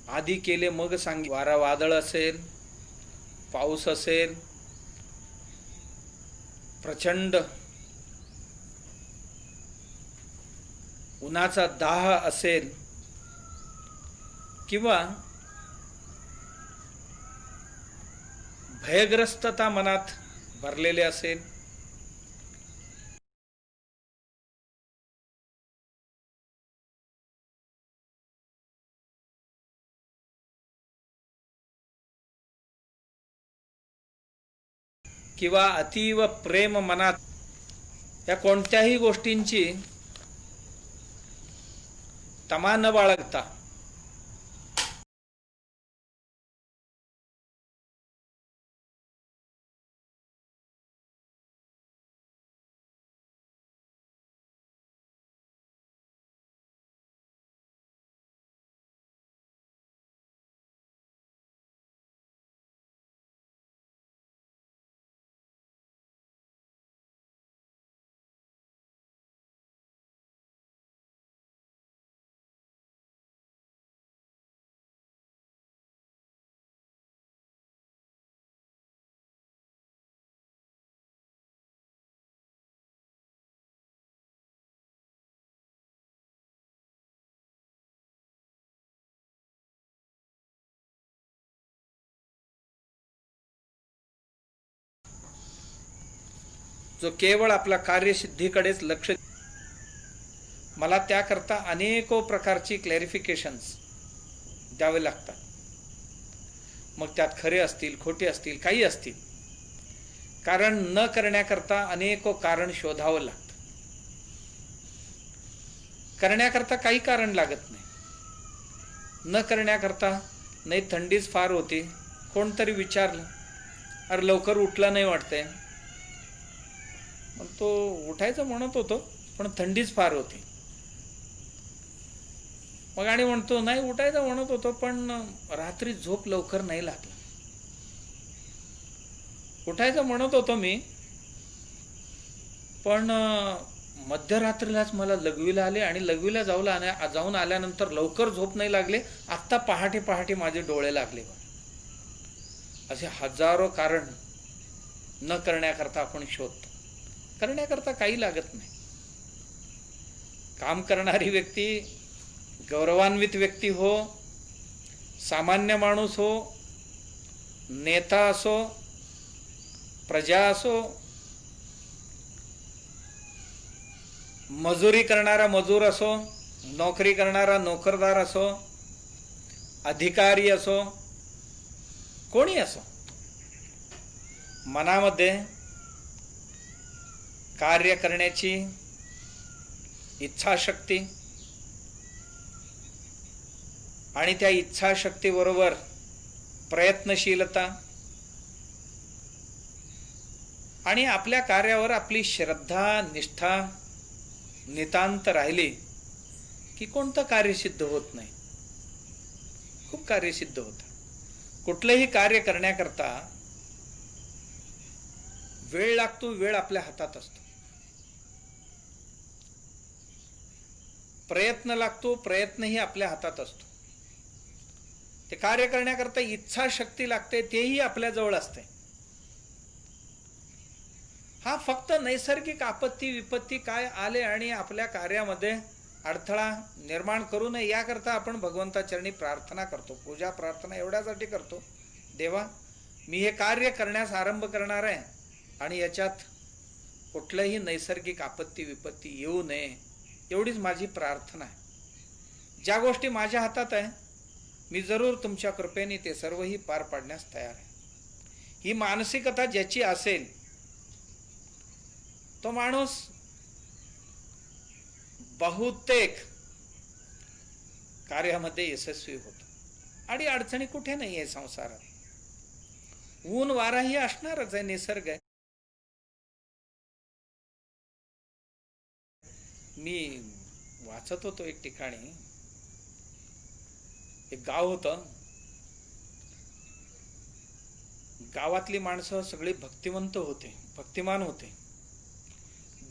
आधी केले मग सांगी. वारा वादळ असेल, पाऊस असेल, प्रचंड उन्हाचा दाह असेल किंवा भयग्रस्तता मनात भरलेले असेल, किंवा अतीव प्रेम मनात, या कोणत्याही गोष्टींची तमा न बाळगता जो केवळ आपल्या कार्यसिद्धीकडेच लक्ष, मला त्याकरता अनेको प्रकारची क्लॅरिफिकेशन्स द्यावे लागतात. मग त्यात खरे असतील, खोटे असतील, काही असतील. कारण न करण्याकरता अनेको कारण शोधावं लागतं. करण्याकरता काही कारण लागत नाही. न करण्याकरता नाही, थंडीच फार होती, कोणतरी विचारलं, अरे लवकर उठला नाही वाटतंय. मग तो उठायचं म्हणत होतो पण थंडीच फार होती. मग आणि म्हणतो नाही, उठायचं म्हणत होतो पण रात्री झोप लवकर नाही लागला. उठायचं म्हणत होतो मी, पण मध्यरात्रीलाच मला लघवीला आले आणि लघवीला जाऊन आल्यानंतर लवकर झोप नाही लागले. आत्ता पहाटे पहाटे माझे डोळे लागले. असे हजारो कारण न करण्याकरता आपण शोधतो. करण्याकरता काही लागत नाही. काम करणारी व्यक्ती गौरवान्वित व्यक्ती हो, सामान्य माणूस हो, नेता असो, प्रजा असो, मजुरी करणारा मजूर असो, नोकरी करणारा नोकरदार असो, अधिकारी असो, कोणी असो, मनामध्ये कार्य करण्याची इच्छाशक्ती आणि त्या इच्छाशक्तीबरोबर प्रयत्नशीलता आणि आपल्या कार्यावर आपली श्रद्धा निष्ठा नितांत राहिली की कोणतं कार्य सिद्ध होत नाही. खूप कार्य सिद्ध होतं. कुठलंही कार्य करण्याकरता वेळ लागतो, वेळ आपल्या हातात असतो. प्रयत्न लागतो, प्रयत्नही आपल्या हातात असतो. ते कार्य करण्याकरता इच्छाशक्ती लागते, तेही आपल्या जवळ असते. हा फक्त नैसर्गिक आपत्ती विपत्ती काय आले आणि आपल्या कार्यामध्ये अडथळा निर्माण करू नये याकरता आपण भगवंताचरणी प्रार्थना करतो. पूजा प्रार्थना एवढ्यासाठी करतो, देवा मी हे कार्य करण्यास आरंभ करणार आहे आणि याच्यात कुठलंही नैसर्गिक आपत्ती विपत्ती येऊ नये, एवढीच माझी प्रार्थना आहे. ज्या गोष्टी माझ्या हातात आहे मी जरूर तुमच्या कृपेने ते सर्वही पार पाडण्यास तयार आहे. ही मानसिकता ज्याची असेल तो माणूस बहुतेक कार्यामध्ये यशस्वी होतो. आणि अडचणी कुठे नाही आहे संसारात. ऊन वाराही असणारच आहे, निसर्ग आहे. मी वाचत होतो एक ठिकाणी, एक गाव होतं. गावातली माणसं सगळी भक्तिवंत होते, भक्तिमान होते.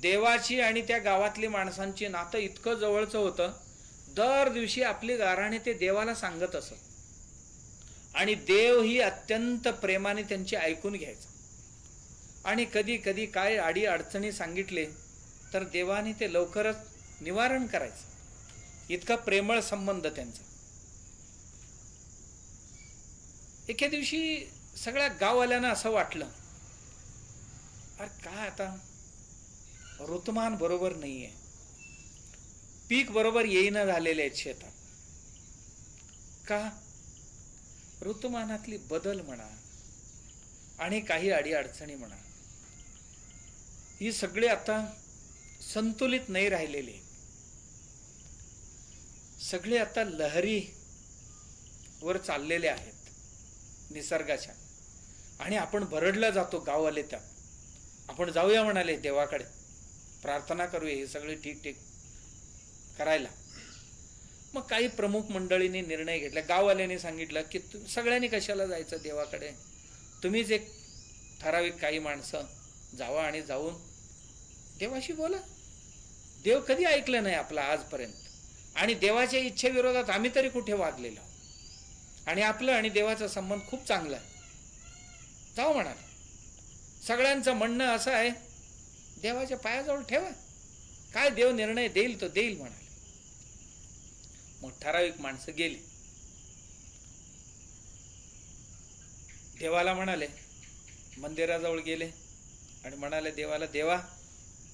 देवाची आणि त्या गावातली माणसांची नातं इतकं जवळचं होतं, दर दिवशी आपली गाऱ्हाणे ते देवाला सांगत असत. आणि देव ही अत्यंत प्रेमाने त्यांची ऐकून घ्यायचा. आणि कधी कधी काय अडी अडचणी सांगितले तर देवाने ते लवकरच निवारण करायचं. इतका प्रेमळ संबंध त्यांचा. एके दिवशी सगळ्या गाववाल्यांना असं वाटलं, अरे काय आता ऋतुमान बरोबर नाहीये, पीक बरोबर येईना झालेले आहेत शेतात. का? ऋतुमानातली बदल म्हणा आणि काही अडी अडचणी म्हणा, ही सगळे आता संतुलित नाही राहिलेले. सगळे आता लहरी वर चाललेले आहेत निसर्गाच्या. आणि आपण भरडला जातो गाववाले. त्या आपण जाऊया म्हणाले देवाकडे, प्रार्थना करूया हे सगळे ठीक करायला. मग काही प्रमुख मंडळींनी निर्णय घेतला. गाववाल्यांनी सांगितलं की सगळ्यांनी कशाला जायचं देवाकडे, तुम्हीच एक ठराविक काही माणसं जावा आणि जाऊन देवाशी बोला. देव कधी ऐकलं नाही आपला आजपर्यंत, आणि देवाच्या इच्छेविरोधात आम्ही तरी कुठे वागलेलो, आणि आपलं आणि देवाचा संबंध खूप चांगला आहे. जाऊ म्हणाले. सगळ्यांचं म्हणणं असं आहे, देवाच्या पायाजवळ ठेवा, काय देव निर्णय देईल तो देईल म्हणाले. मग ठराविक माणसं गेली. देवाला म्हणाले, मंदिराजवळ गेले आणि म्हणाले देवाला, देवा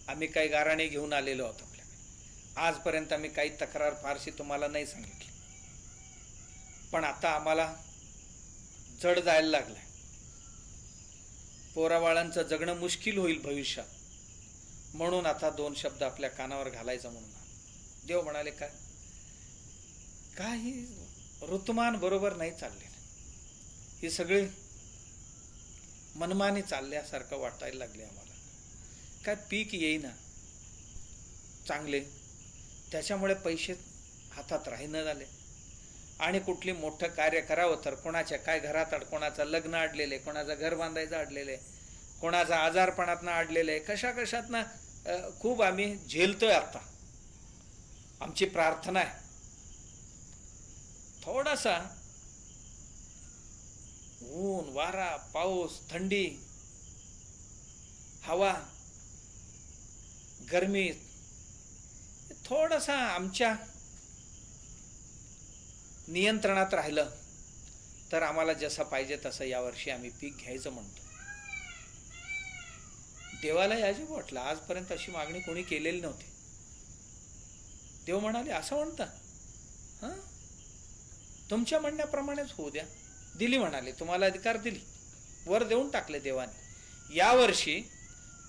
आम्ही काही गाराणे घेऊन आलेलो आहोत आपल्याकडे, आजपर्यंत आम्ही काही तक्रार फारशी तुम्हाला नाही सांगितली, पण आता आम्हाला जड जायला लागलाय, पोराबाळांचं जगणं मुश्किल होईल भविष्यात, म्हणून आता 2 शब्द आपल्या कानावर घालायचं म्हणून. देव म्हणाले, काय काही ऋतुमान बरोबर नाही चालले, हे सगळे मनमानी चालल्यासारखं वाटायला लागले आम्हाला. काय पीक येईना चांगले, त्याच्यामुळे पैसे हातात राहीना झाले, आणि कुठली मोठं कार्य करावं तर कोणाच्या काय घरात कोणाचं लग्न अडलेले, कोणाचं घर बांधायचं अडलेले, कोणाचा आजारपणातनं अडलेले, कशातनं खूप आम्ही झेलतोय. आता आमची प्रार्थना आहे, थोडासा ऊन वारा पाऊस थंडी हवा गरमी थोडासा आमच्या नियंत्रणात राहिलं तर आम्हाला जसं पाहिजे तसं यावर्षी आम्ही पीक घ्यायचं म्हणतो. देवाला याची वाटलं, आजपर्यंत अशी मागणी कोणी केलेली नव्हती. देव म्हणाले, असं म्हणता, हां तुमच्या म्हणण्याप्रमाणेच होऊ द्या. दिली म्हणाले, तुम्हाला अधिकार दिली, वर देऊन टाकले देवाने. यावर्षी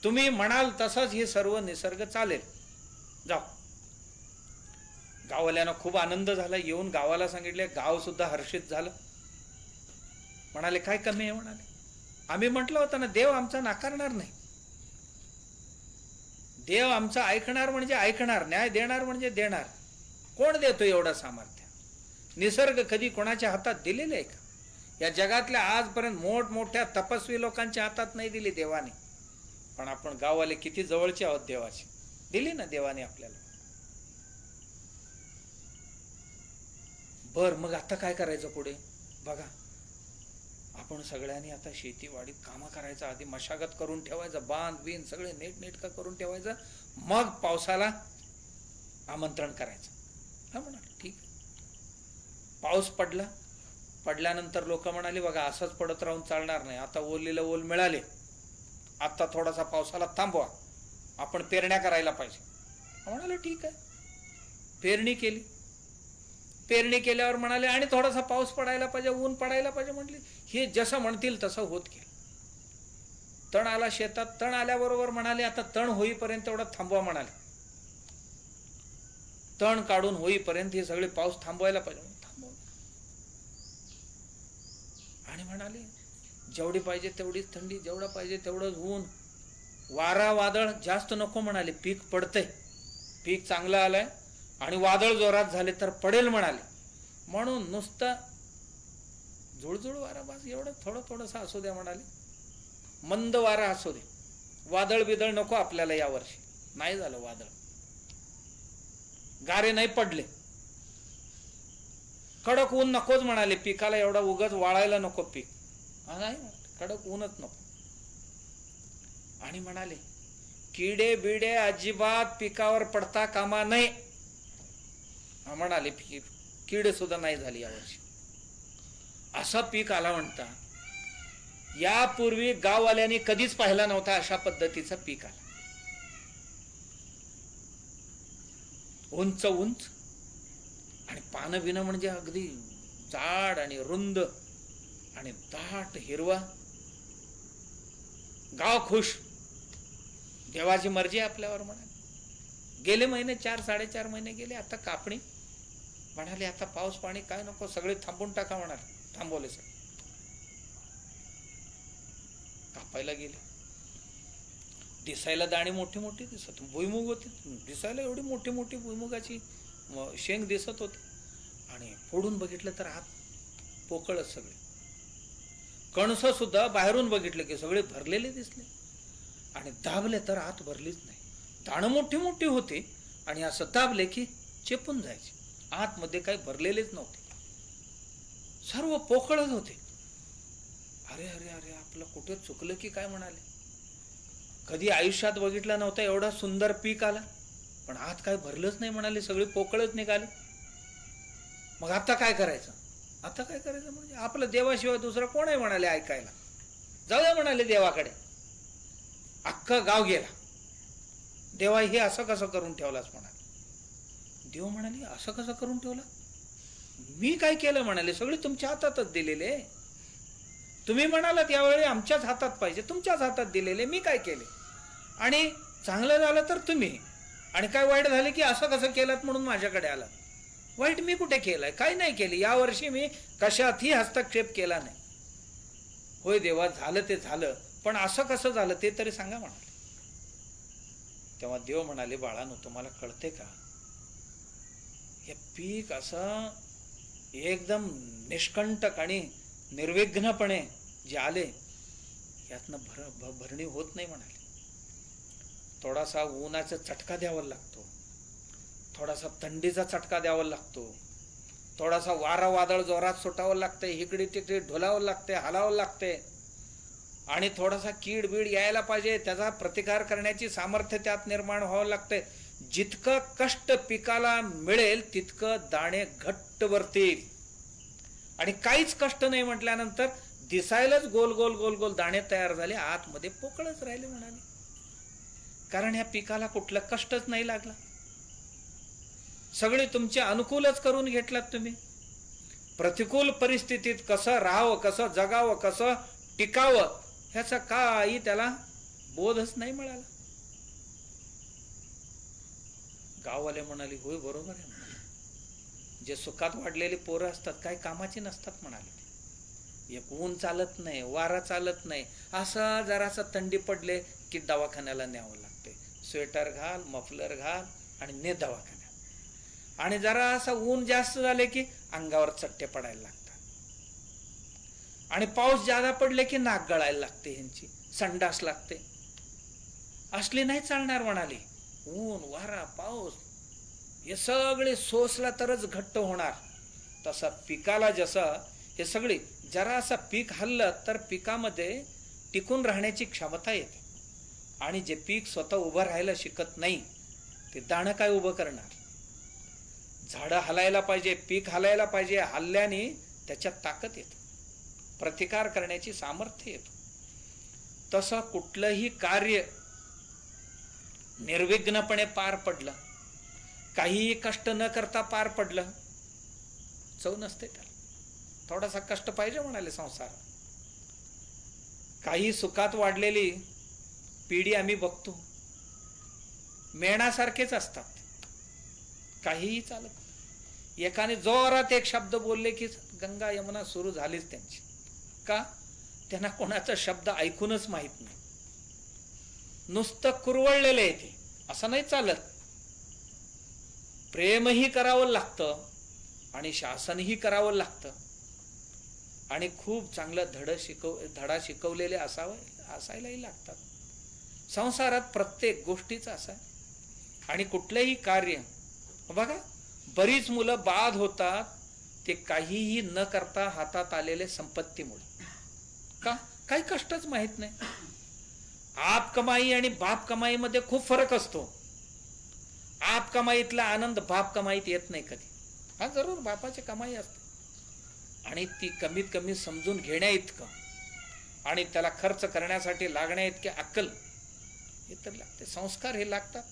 तुम्ही म्हणाल तसंच हे सर्व निसर्ग चालेल, जाऊ. गाववाल्यांना खूप आनंद झाला. येऊन गावाला सांगितले, गाव सुद्धा हर्षित झालं. म्हणाले, काय कमी आहे म्हणाले, आम्ही म्हटलं होतं ना देव आमचा नाकारणार नाही, देव आमचा ऐकणार म्हणजे ऐकणार, न्याय देणार म्हणजे देणार. कोण देतो एवढं सामर्थ्य? निसर्ग कधी कोणाच्या हातात दिलेले आहे का? या जगातल्या आजपर्यंत मोठमोठ्या तपस्वी लोकांच्या हातात नाही दिली देवाने, पण आपण गाववाले किती जवळचे आहोत देवाची, दिली ना देवाने आपल्याला. बर मग आता काय करायचं पुढे? बघा, आपण सगळ्यांनी आता शेतीवाडीत कामं करायचं, आधी मशागत करून ठेवायचं, बांध बिन सगळे नीटनेटकं करून ठेवायचं, मग पावसाला आमंत्रण करायचं. हा म्हणाल, ठीक. पाऊस पडल्यानंतर लोक म्हणाले, बघा असंच पडत राहून चालणार नाही, आता ओलीला ओल मिळाले, आता थोडासा पावसाला थांबवा, आपण पेरण्या करायला पाहिजे. म्हणाले ठीक आहे. पेरणी केली. पेरणी केल्यावर म्हणाले आणि थोडासा पाऊस पडायला पाहिजे, ऊन पडायला पाहिजे. म्हटले हे जसं म्हणतील तसं होत गेलं. तण आला शेतात. तण आल्याबरोबर म्हणाले आता तण होईपर्यंत एवढा थांबवा म्हणाले. तण काढून होईपर्यंत हे सगळे पाऊस थांबवायला पाहिजे. थांबवलं. आणि म्हणाले जेवढी पाहिजे तेवढीच थंडी, जेवढा पाहिजे तेवढंच ऊन, वारा वादळ जास्त नको म्हणाले. पीक पडतंय, पीक चांगलं आलंय, आणि वादळ जोरात झाले तर पडेल म्हणाले. म्हणून नुसतं जुळजुळ वारा बस एवढं थोडंसं असू द्या म्हणाले, मंद वारा असू दे, वादळ बिदळ नको आपल्याला यावर्षी. नाही झालं वादळ, गारे नाही पडले. कडक ऊन नकोच म्हणाले पिकाला, एवढा उगाच वाळायला नको पीक. नाही, कडक ऊनच नको. आणि म्हणाले किडे बिडे अजिबात पिकावर पडता कामा नये. म्हणाले किडे सुद्धा नाही झाली यावर्षी. असा पीक आला म्हणता. यापूर्वी गाववाल्यांनी कधीच पाहिला नव्हता अशा पद्धतीचा पीक आला. उंच उंच आणि पानं बिनं म्हणजे अगदी जाड आणि रुंद आणि दाट हिरवा. गाव खुश. देवाची मर्जी आपल्यावर म्हणाले. गेले महिने 4-4.5 महिने गेले. आता कापणी. म्हणाले आता पाऊस पाणी काय नको, सगळे थांबून टाका म्हणाले. थांबवले सगळे. कापायला गेले. दिसायला दाणे मोठी मोठी दिसत, भुईमुग होती दिसायला, एवढी मोठी मोठी भुईमुगाची शेंग दिसत होती. आणि फोडून बघितलं तर आत पोकळच सगळे. कणस सुद्धा बाहेरून बघितले की सगळे भरलेले दिसले आणि दाबले तर आत भरलीच नाही. दाणं मोठी मोठी होती आणि असं दाबले की चेपून जायचे. आतमध्ये काही भरलेलेच नव्हते, सर्व पोकळच होते. अरे अरे अरे आपलं कुठे चुकलं की काय म्हणाले. कधी आयुष्यात बघितलं नव्हतं एवढा सुंदर पीक आला, पण आत काय भरलंच नाही म्हणाले, सगळे पोकळच निघाले. मग आता काय करायचं? आता काय करायचं म्हणजे आपलं देवाशिवाय दुसरं कोण आहे म्हणाले ऐकायला. जाऊया म्हणाले देवाकडे. अख्खं गाव गेला. देवा हे असं कसं करून ठेवलास म्हणाले. देव म्हणाले असं कसं करून ठेवलं? मी काय केलं म्हणाले, सगळे तुमच्या हातातच दिलेले. तुम्ही म्हणालात यावेळी आमच्याच हातात पाहिजे, तुमच्याच हातात दिलेले. मी काय केले? आणि चांगलं झालं तर तुम्ही, आणि काय वाईट झाले की असं कसं केलं म्हणून माझ्याकडे आला. वाईट मी कुठे केलंय? काय नाही केले. यावर्षी मी कशातही हस्तक्षेप केला नाही. होय देवा झालं ते झालं, पण असं कसं झालं ते तरी सांगा म्हणाले. तेव्हा देव म्हणाले बाळानो तुम्हाला कळते का, हे पीक असं एकदम निष्कंटक आणि निर्विघ्नपणे जे आले यातनं भरणी होत नाही म्हणाले. थोडासा उन्हाचा चटका द्यावा लागतो, थोडासा थंडीचा चटका द्यावा लागतो, थोडासा वारा वादळ जोरात सुटावं लागतंय, इकडे तिकडे ढोलावं लागतंय, हलावं लागतंय, आणि थोडासा कीड बीड यायला पाहिजे, त्याचा प्रतिकार करण्याची सामर्थ्य त्यात निर्माण व्हावं लागतंय. जितकं कष्ट पिकाला मिळेल तितकं दाणे घट्ट भरतील. आणि काहीच कष्ट नाही म्हटल्यानंतर दिसायलाच गोल गोल गोल गोल दाणे तयार झाले, आतमध्ये पोकळच राहिले म्हणाले. कारण ह्या पिकाला कुठलं कष्टच नाही लागला. सगळे तुमचे अनुकूलच करून घेतलात तुम्ही. प्रतिकूल परिस्थितीत कसं राहावं, कसं जगावं, कसं टिकावं ह्याचा काही त्याला बोधच नाही मिळाला. गाववाले म्हणाले होय बरोबर आहे म्हणाले. जे सुखात वाढलेले पोरं असतात काही कामाची नसतात म्हणाले. एक ऊन चालत नाही, वारा चालत नाही, असं जरासं थंडी पडले की दवाखान्याला न्यावं लागते. स्वेटर घाल, मफलर घाल आणि ने दवाखान्यात. आणि जरा असं ऊन जास्त झाले की अंगावर चट्टे पडायला लागतात. आणि पाऊस जादा पडले की नाक गळायला लागते, ह्यांची संडास लागते. असले नाही चालणार म्हणाले. ऊन वारा पाऊस हे सगळे सोसला तरच घट्ट होणार. तसा पिकाला जसं हे सगळे जरा असं पीक हल्लं तर पिकामध्ये टिकून राहण्याची क्षमता येते. आणि जे पीक स्वतः उभं राहायला शिकत नाही ते दाणं काय उभं करणार? झाडं हलायला पाहिजे, पीक हलायला पाहिजे. हल्ल्याने त्याच्यात ताकद येते, प्रतिकार करण्याची सामर्थ्य येतं. तसं कुठलंही कार्य निर्विघ्नपणे पार पडलं, काहीही कष्ट न करता पार पडलं, चव नसते त्याला. थोडासा कष्ट पाहिजे म्हणाले संसार. काही सुखात वाढलेली पिढी आम्ही बघतो, मेणासारखेच असतात, काहीही चालत. एकाने जोरात एक शब्द बोलले की गंगा यमुना सुरू झालीच त्यांची. का? त्यांना कोणाचा शब्द ऐकूनच माहित नाही. नुसतं कुरवळलेलं आहे ते, असं नाही चालत. प्रेमही करावं लागतं आणि शासनही करावं लागतं आणि खूप चांगलं धडा शिकवलेले असायलाही लागतात. संसारात प्रत्येक गोष्टीचा असा. आणि कुठलंही कार्य बघा, बरीच मुलं बाद होतात ते काहीही न करता हातात आलेले संपत्तीमुळे. का? काही कष्टच माहित नाही. आप कमाई आणि बाप कमाईमध्ये खूप फरक असतो. आप कमाईतला आनंद बाप कमाईत येत नाही कधी. हा जरूर बापाची कमाई असते आणि ती कमीत कमी समजून घेण्या इतकं आणि त्याला खर्च करण्यासाठी लागण्या इतके अक्कल हे तर लागते. संस्कार हे लागतात.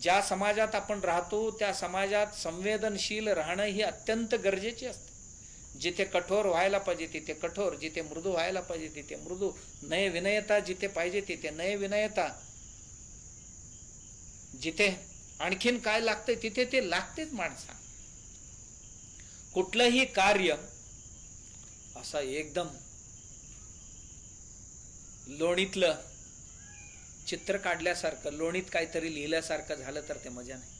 ज्या समाजात आपण राहतो त्या समाजात संवेदनशील राहणं ही अत्यंत गरजेचे असते. जिथे कठोर व्हायला पाहिजे तिथे कठोर, जिथे मृदू व्हायला पाहिजे तिथे मृदू, नय विनयता जिथे पाहिजे तिथे नय विनयता, जिथे आणखीन काय लागतंय तिथे ते लागतेच. माणसा कुठलंही कार्य असं एकदम लोणीतलं चित्र काढल्यासारखं, लोणीत काहीतरी लिहिल्यासारखं झालं तर ते मजा नाही.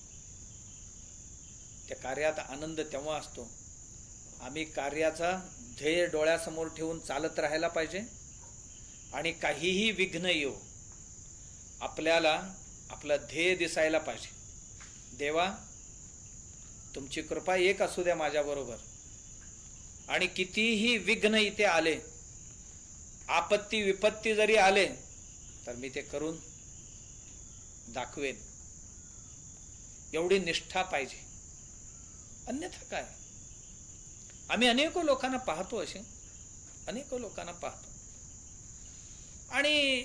त्या कार्यात आनंद तेव्हा असतो आम्ही कार्याचा ध्येय डोळ्यासमोर ठेवून चालत राहायला पाहिजे आणि काहीही विघ्न येऊ आपल्याला आपलं ध्येय दिसायला पाहिजे. देवा तुमची कृपा एक असू द्या माझ्याबरोबर आणि कितीही विघ्न इथे आले, आपत्ती विपत्ती जरी आले तर मी ते करून दाखवेन. एवढी निष्ठा पाहिजे. अन्यथा काय? आम्ही अनेक लोकांना पाहतो, असे अनेक लोकांना पाहतो आणि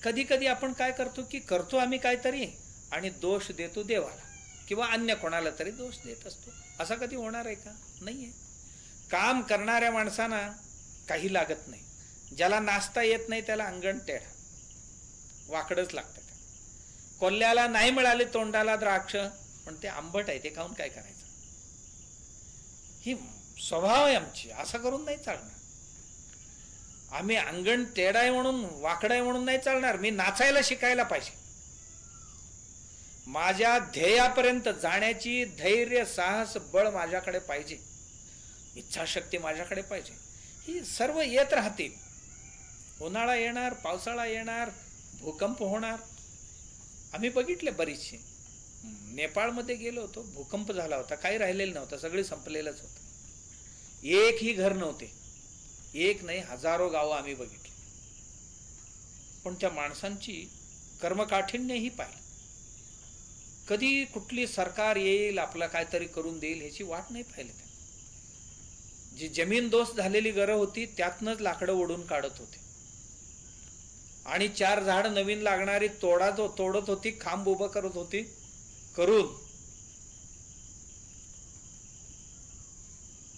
कधी कधी आपण काय करतो की करतो आम्ही काहीतरी आणि दोष देतो देवाला किंवा अन्य कोणाला तरी दोष देत असतो. असं कधी होणार आहे का? नाहीये. काम करणाऱ्या माणसांना काही लागत नाही. ज्याला नाचता येत नाही त्याला अंगण टेढा वाकडच लागतं. कोल्ह्याला नाही मिळाले तोंडाला द्राक्ष पण ते आंबट आहे, ते खाऊन काय करायचं? ही स्वभाव आहे आमची. असं करून नाही चालणार. आम्ही अंगण टेढा आहे म्हणून, वाकडा आहे म्हणून नाही चालणार. मी नाचायला शिकायला पाहिजे. माझ्या ध्येयापर्यंत जाण्याची धैर्य साहस बळ माझ्याकडे पाहिजे, इच्छाशक्ती माझ्याकडे पाहिजे. ही सर्व येत राहतील. उन्हाळा येणार, पावसाळा येणार, भूकंप होणार. आम्ही बघितले बरीचशी. नेपाळमध्ये गेलो होतो, भूकंप झाला होता, काही राहिलेलं नव्हतं, सगळे संपलेलंच होतं. एकही घर नव्हते. एक नाही हजारो गावं आम्ही बघितली. पण त्या माणसांची कर्मकाठिण्यही पाहिलं. कधी कुठली सरकार येईल आपलं काहीतरी करून देईल ह्याची वाट नाही पाहिली. जी जमीन दोस्त झालेली घरं होती त्यातनंच लाकडं ओढून काढत होते आणि 4 झाड नवीन लागणारी तोडत होती, खांब उभं करत होती, करून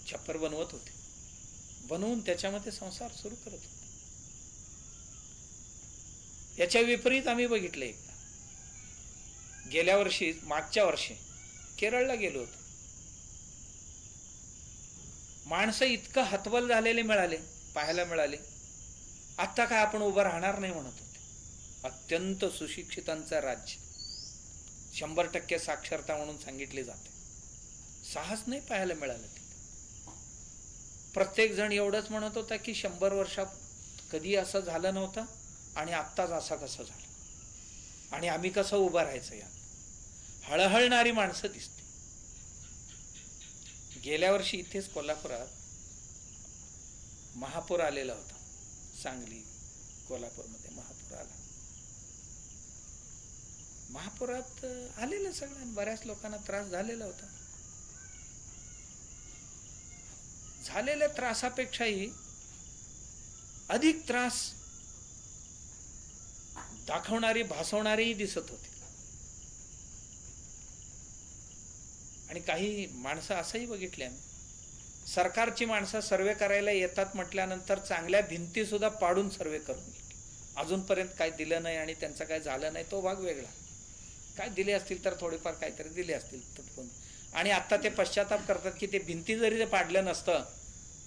छप्पर बनवत होते, बनवून त्याच्यामध्ये संसार सुरू करत होते. याच्या विपरीत आम्ही बघितले एकदा गेल्या वर्षी, मागच्या वर्षी केरळला गेलो होतो. माणसं इतकं हतबल झालेले पाहायला मिळाले. आता काय आपण उभं राहणार नाही म्हणत होते. अत्यंत सुशिक्षितांचं राज्य, 100% साक्षरता म्हणून सांगितले जाते. साहस नाही पाहायला मिळालं. प्रत्येक जण एवढंच म्हणत होता की 100 वर्षात कधी असं झालं नव्हतं आणि आत्ताच असं कसं झालं आणि आम्ही कसं उभं राहायचं. या हळहळणारी माणसं दिसते. गेल्या वर्षी इथेच कोल्हापुरात महापूर आलेला होता. सांगली, कोल्हापूरमध्ये महापूर आला. महापुरात आलेलं सगळ्यांना, बऱ्याच लोकांना त्रास झालेला होता. झालेल्या त्रासापेक्षाही अधिक त्रास दाखवणारी, भासवणारीही दिसत होती. आणि काही माणसं असंही बघितले आम्ही, सरकारची माणसं सर्वे करायला येतात म्हटल्यानंतर चांगल्या भिंती सुद्धा पाडून सर्वे करून घेतली. अजूनपर्यंत काय दिलं नाही आणि त्यांचं काय झालं नाही तो भाग वेगळा. काय दिले असतील तर थोडेफार काहीतरी दिले असतील पण, आणि आता ते पश्चाताप करतात की ते भिंती जरी ते पाडलं नसतं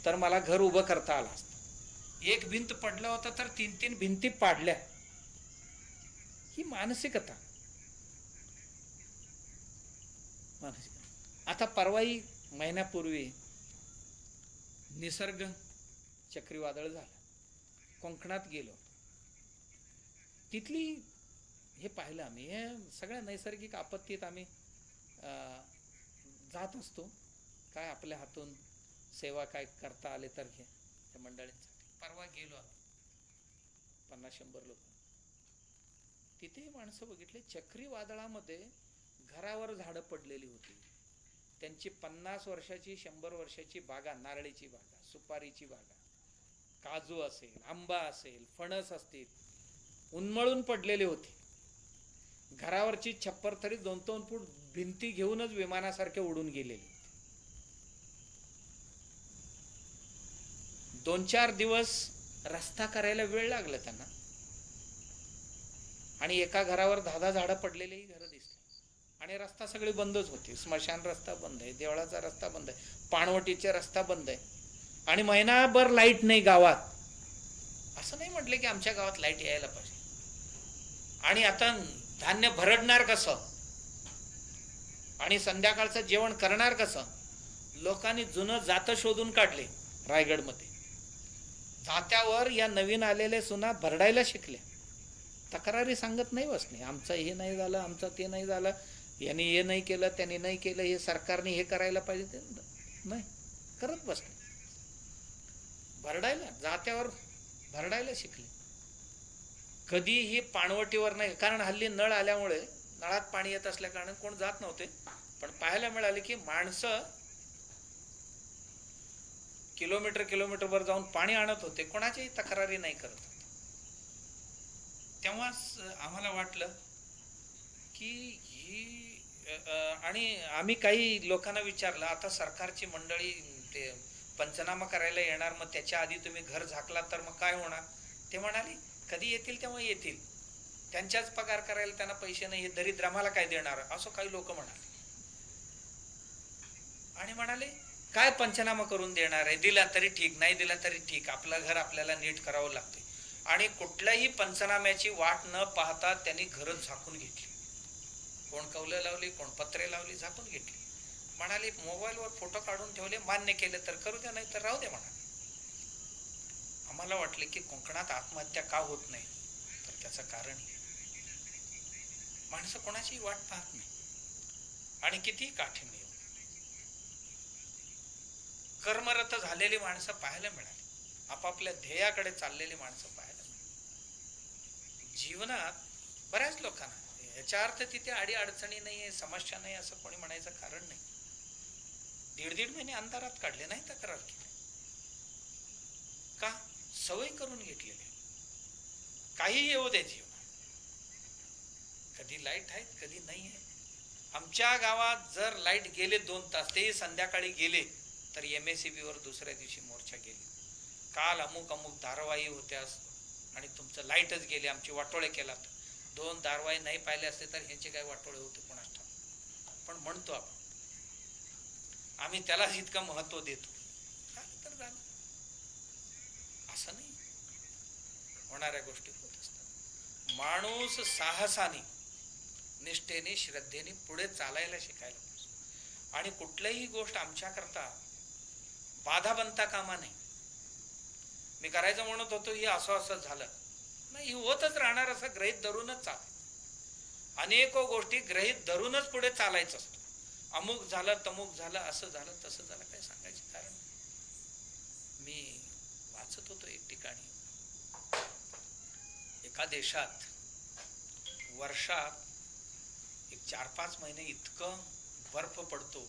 तर मला घर उभं करता आलं असतं. एक भिंत पडलं होतं तर 3-3 भिंती पाडल्या. ही मानसिकता. आता परवाही महिन्यापूर्वी निसर्ग चक्रीवादळ झालं, कोकणात गेलो. तिथली हे पाहिलं आम्ही. हे सगळ्या नैसर्गिक आपत्तीत आम्ही जात असतो काय आपल्या हातून सेवा काय करता आले तर घे त्या मंडळींसाठी. परवा गेलो आम्ही 50-100 लोक. तिथेही माणसं बघितले, चक्रीवादळामध्ये घरावर झाडं पडलेली होती. त्यांची 50 वर्षाची 100 वर्षाची बागा, नारळीची बागा, सुपारीची बागा, काजू असेल, आंबा असेल, फणस असतील, उन्मळून पडलेले होते. घरावरची छप्पर तरी 2-2 फूट भिंती घेऊनच विमानासारखे उडून गेलेले. 2-4 दिवस रस्ता करायला वेळ लागला त्यांना. आणि एका घरावर 10-10 झाडं पडलेलीही घरं दिसली. आणि रस्ता सगळे बंदच होते. स्मशान रस्ता बंद आहे, देवळाचा रस्ता बंद आहे, पाणवटीचा रस्ता बंद आहे. आणि महिनाभर लाईट नाही गावात. असं नाही म्हटलं की आमच्या गावात लाईट यायला पाहिजे. आणि आता धान्य भरडणार कसं आणि संध्याकाळचं जेवण करणार कसं. लोकांनी जुनं जातं शोधून काढले. रायगडमध्ये जात्यावर या नवीन आलेल्या सुना भरडायला शिकल्या. तक्रारी सांगत नाही बसणे, आमचं हे नाही झालं, आमचं ते नाही झालं, यांनी हे नाही केलं, त्यांनी नाही केलं, हे सरकारने हे करायला पाहिजे, ते नाही करत बसले. भरडायला जात्यावर भरडायला शिकले. कधीही पाणवटीवर नाही. कारण हल्ली नळ आल्यामुळे नळात पाणी येत असल्या कारणाने कोण जात नव्हते. पण पाहायला मिळाले की माणसं किलोमीटरवर जाऊन पाणी आणत होते, कोणाच्याही तक्रारी नाही करत होते. तेव्हाच आम्हाला वाटलं की ही आणि आम्ही काही लोकांना विचारलं, आता सरकारची मंडळी ते पंचनामा करायला येणार, मग त्याच्या आधी तुम्ही घर झाकला तर मग काय होणार. ते म्हणाले कधी येतील तेव्हा येतील, त्यांच्याच पगार करायला त्यांना पैसे नाही, हे दरिद्र आम्हाला काय देणार, असं काही लोक म्हणाले. आणि म्हणाले काय पंचनामा करून देणार आहे, दिला तरी ठीक, नाही दिला तरी ठीक, आपलं घर आपल्याला नीट करावं लागते. आणि कुठल्याही पंचनाम्याची वाट न पाहता त्यांनी घरं झाकून घेतली. कोण कौलं लावली, कोण पत्रे लावली, झाकून घेतली. म्हणाले मोबाईलवर फोटो काढून ठेवले, मान्य केले तर करू द्या, नाही तर राहू द्या म्हणाले. आम्हाला वाटले की कोकणात आत्महत्या का होत नाही, तर त्याचं कारण माणसं कोणाची वाट पाहत नाही. आणि कितीही काठीण्य येऊ, कर्मरत झालेली माणसं पाहायला मिळाली, आपापल्या ध्येयाकडे चाललेली माणसं पाहायला मिळाली. जीवनात बऱ्याच लोकांना, याचा अर्थ तिथे अडी अडचणी नाहीये, समस्या नाही असं कोणी म्हणायचं कारण नाही. 1.5 महिने अंधारात काढले, नाही तक्रार केली का, सवय करून घेतलेली. काही येऊ दे जीवनात, कधी लाईट आहे कधी नाही आहे. आमच्या गावात जर लाईट गेले 2 तास, तेही संध्याकाळी गेले, तर MSEB वर दुसऱ्या दिवशी मोर्चा गेले. काल अमुक धारावाही होत्या आणि तुमचं लाईटच गेले, आमची वाटोळे केलात. 2 धारावाही नाही पाहिले असते तर ह्याचे काय वाटोळे होते कोणास ठाऊक. पण म्हणतो आपण, आम्ही त्यालाच इतकं महत्व देतो, तर झालं. असं नाही, होणाऱ्या गोष्टी होत असतात. माणूस साहसाने, निष्ठेने, श्रद्धेने पुढे चालायला शिकायला पाहिजे. आणि कुठलीही गोष्ट आमच्या करता बाधा बनता कामा नाही. मी करायचं म्हणत होतो, ही असं झालं नाही, होतच राहणार असं गृहीत धरूनच चाल. अनेको गोष्टी गृहीत धरूनच पुढे चालायचं असतं. अमुक झालं, तमुक झालं, असं झालं, तसं झालं, काय सांगायचे कारण. मी वाचत होतो एक ठिकाणी, एका देशात वर्षात एक 4-5 महिने इतकं बर्फ पडतो,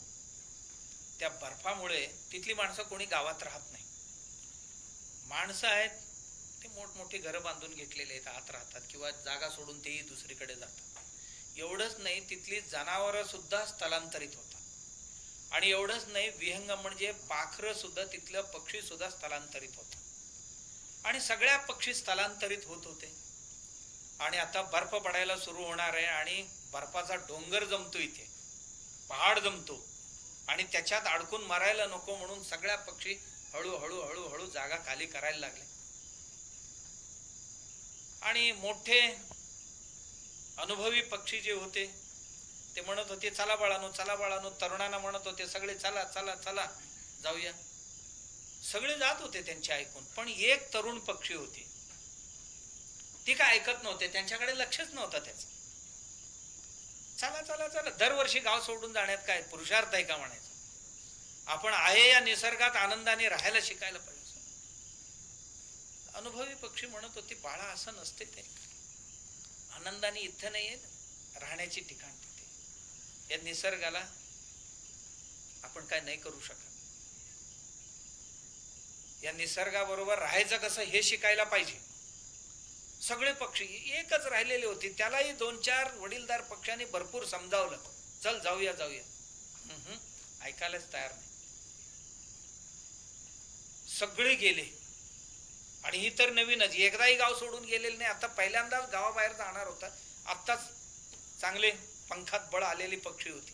त्या बर्फामुळे तिथली माणसं कोणी गावात राहत नाही. माणसं आहेत ते मोठमोठी घरं बांधून घेतलेले आहेत, आत राहतात किंवा जागा सोडून तेही दुसरीकडे जातात. एवढंच नाही, तिथली जनावरं सुद्धा स्थलांतरित होतात. आणि एवढंच नाही, विहंग म्हणजे पाखरं सुद्धा, तिथलं पक्षी सुद्धा स्थलांतरित होतात. आणि सगळ्या पक्षी स्थलांतरित होत होते. आणि आता बर्फ पडायला सुरू होणार आहे आणि बर्फाचा डोंगर जमतो, इथे पहाड जमतो, आणि त्याच्यात अडकून मरायला नको म्हणून सगळ्या पक्षी हळूहळू जागा खाली करायला लागले. आणि मोठे अनुभवी पक्षी जे होते ते म्हणत होते, चला बाळानो, तरुणांना म्हणत होते सगळे, चला चला चला जाऊया. सगळे जात होते त्यांचे ऐकून. पण एक तरुण पक्षी होती, ती काय ऐकत नव्हते, त्यांच्याकडे लक्षच नव्हतं त्याचं. चला चला चला, दरवर्षी गाव सोडून जाण्यात काय पुरुषार्थ आहे का म्हणायचं. आपण आहे या निसर्गात आनंदाने राहायला शिकायला पाहिजे. अनुभवी पक्षी म्हणत होते, बाळा असं नसते, ते आनंदाने इथं नाहीये राहण्याची ठिकाण तिथे. या निसर्गाला आपण काय नाही करू शकत. या निसर्गाबरोबर राहायचं कसं हे शिकायला पाहिजे. सगळे पक्षी एकच राहिलेले होते, त्यालाही 2-4 वडीलदार पक्ष्यांनी भरपूर समजावलं, चल जाऊया जाऊया. ऐकायलाच तयार नाही. सगळे गेले. आणि ही तर नवीनच, एकदाही गाव सोडून गेलेले नाही. आता पहिल्यांदाच गावाबाहेर जाणार होता. आत्ताच चांगले पंखात बळ आलेली पक्षी होती.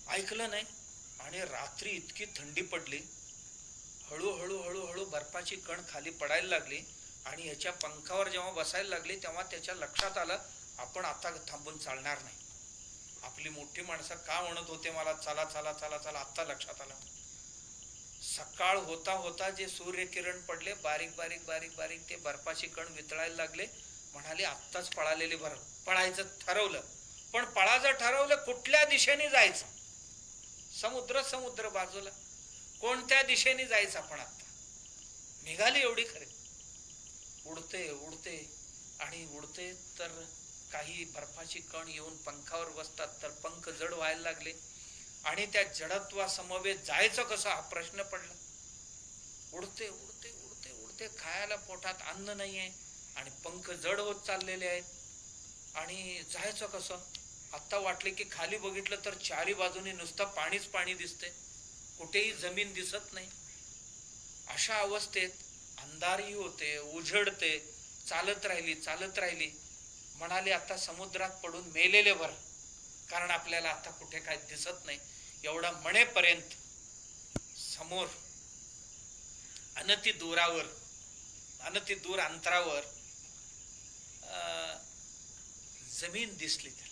ऐकलं नाही. आणि रात्री इतकी थंडी पडली, हळूहळू हळूहळू बर्फाची कण खाली पडायला लागली. आणि ह्याच्या पंखावर जेव्हा बसायला लागली तेव्हा त्याच्या लक्षात आलं, आपण आता थांबून चालणार नाही. आपली मोठी माणसं का म्हणत होते मला, चला चला चला चला, आत्ता लक्षात आलं. सकाळ होता होता जे सूर्यकिरण पडले, बारीक बारीक बारीक बारीक ते बर्फाची कण वितळायला लागले. म्हणाले आत्ताच पळालेले बरं. पळायचं ठरवलं. पण पळायचं ठरवलं, कुठल्या दिशेने जायचं? समुद्र बाजूला, कोणत्या दिशेने जायचं? आपण आता निघाली एवढी खरे. उडते उडते आणि उडते, तर काही बर्फाची कण येऊन पंखावर बसतात, तर पंख जड व्हायला लागले. आणि त्या जडत्वा समवेत जायचं कसं हा प्रश्न पडला. उडते उडते उडते उडते, खायला पोटात अन्न नाही आहे आणि पंख जड होत चाललेले आहेत. आणि जायचं कसं? आता वाटले की खाली बघितलं तर चारी बाजूने नुसतं पाणीच पाणी दिसते, कुठेही जमीन दिसत नाही. अशा अवस्थेत अंधारही होते, उझडते. चालत राहिली. म्हणाले आता समुद्रात पडून मेलेले बरं, कारण आपल्याला आता कुठे काय दिसत नाही. एवढा म्हणेपर्यंत समोर अनति दूर अंतरावर जमीन दिसली. त्याला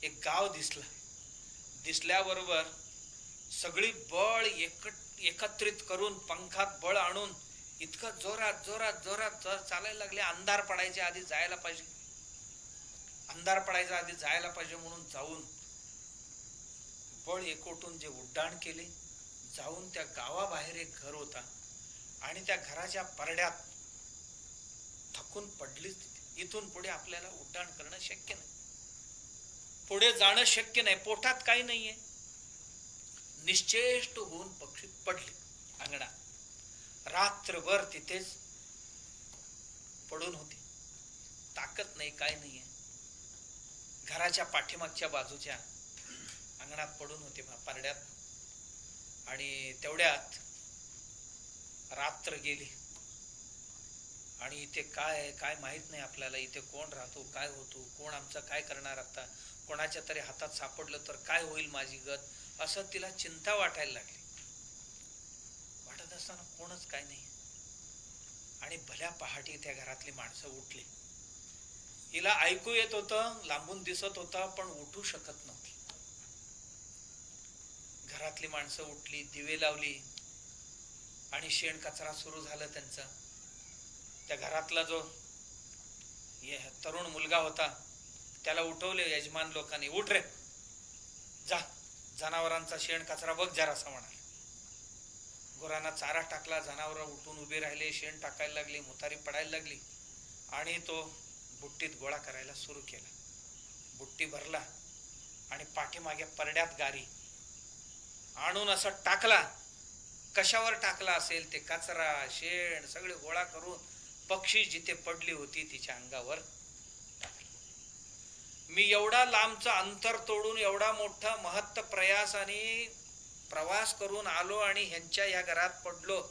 एक गाव दिसलं. दिसल्याबरोबर सगळी बळ एकत्रित करून पंखात बळ आणून इतकं जोरात जोरात जोरात चालायला लागले. अंधार पडायच्या आधी जायला पाहिजे म्हणून जाऊन बळ एकवटून जे उड्डाण केले. जाऊन त्या गावाबाहेर एक घर होता आणि त्या घराच्या परड्यात थकून पडली. इथून पुढे आपल्याला उड्डाण करणं शक्य नाही, पुढे जाणं शक्य नाही. पोटात काही नाहीये. निश्चेष्ट होऊन पक्षी पडले अंगणात. रात्रभर तिथेच पडून होते. ताकद नाही, काय नाहीये. घराच्या पाठीमागच्या बाजूच्या अंगणात पडून होते परड्यात. आणि तेवढ्यात रात्र गेली. आणि इथे काय माहित नाही आपल्याला. इथे कोण राहतो, काय होतो, कोण आमचं काय करणार, आता कोणाच्या तरी हातात सापडलं तर काय होईल माझी गत, असं तिला चिंता वाटायला लागली. वाटत असताना कोणच काय नाही. आणि भल्या पहाटे त्या घरातली माणसं उठली. हिला ऐकू येत होतं, लांबून दिसत होता, पण उठू शकत नव्हती. घरातली माणसं उठली, दिवे लावली आणि शेण कचरा सुरू झालं त्यांचं. त्या घरातला जो तरुण मुलगा होता त्याला उठवले यजमान लोकांनी. उठ रे, जा जनावरांचा शेण कचरा बघ जरासा म्हणाले. गुरांना चारा टाकला. जनावर उठून उभे राहिले, शेण टाकायला लागली, मुतारी पडायला लागली. आणि तो बुट्टीत गोळा करायला सुरू केला. बुट्टी भरला आणि पाठीमागे परड्यात गारी आणून असं टाकला. कशावर टाकला असेल ते कचरा शेण सगळे गोळा करून पक्षी जिथे पडली होती तिच्या अंगावर टाकली. मी एवढा लांबचं अंतर तोडून एवढा मोठा महत्त प्रयास आणि प्रवास करून आलो आणि ह्यांच्या या घरात पडलो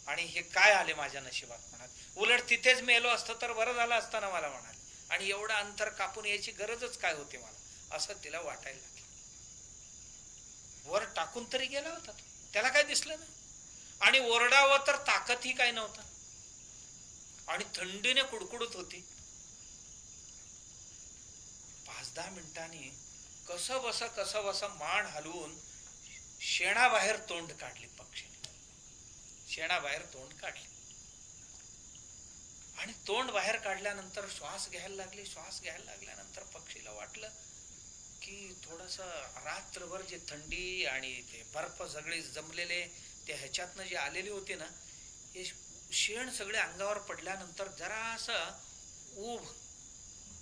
आणि हे काय आले माझ्या नशिबात म्हणाल. उलट तिथेच मेलो असतं तर बरं झालं असतं ना मला म्हणाल. आणि एवढं अंतर कापून यायची गरजच काय होती मला, असं तिला वाटायला लागलं. वर टाकून तरी गेला होता तो, त्याला काय दिसलं नाही. आणि ओरडावं तर ताकदही काय नव्हता. आणि थंडीने कुडकुडत होती. 5-10 मिनिटांनी कसं बस मान हलवून शेणाबाहेर तोंड काढले पक्षीने. शेणाबाहेर तोंड काढले आणि तोंड बाहेर काढल्यानंतर श्वास घ्यायला लागल्यानंतर पक्षीला वाटलं की की थोडासा रात्रभर जे थंडी आणि ते बर्फ सगळे जमलेले त्या ह्याच्यातनं जे आलेली होती ना, हे शेण सगळे अंगावर पडल्यानंतर जरासं ऊब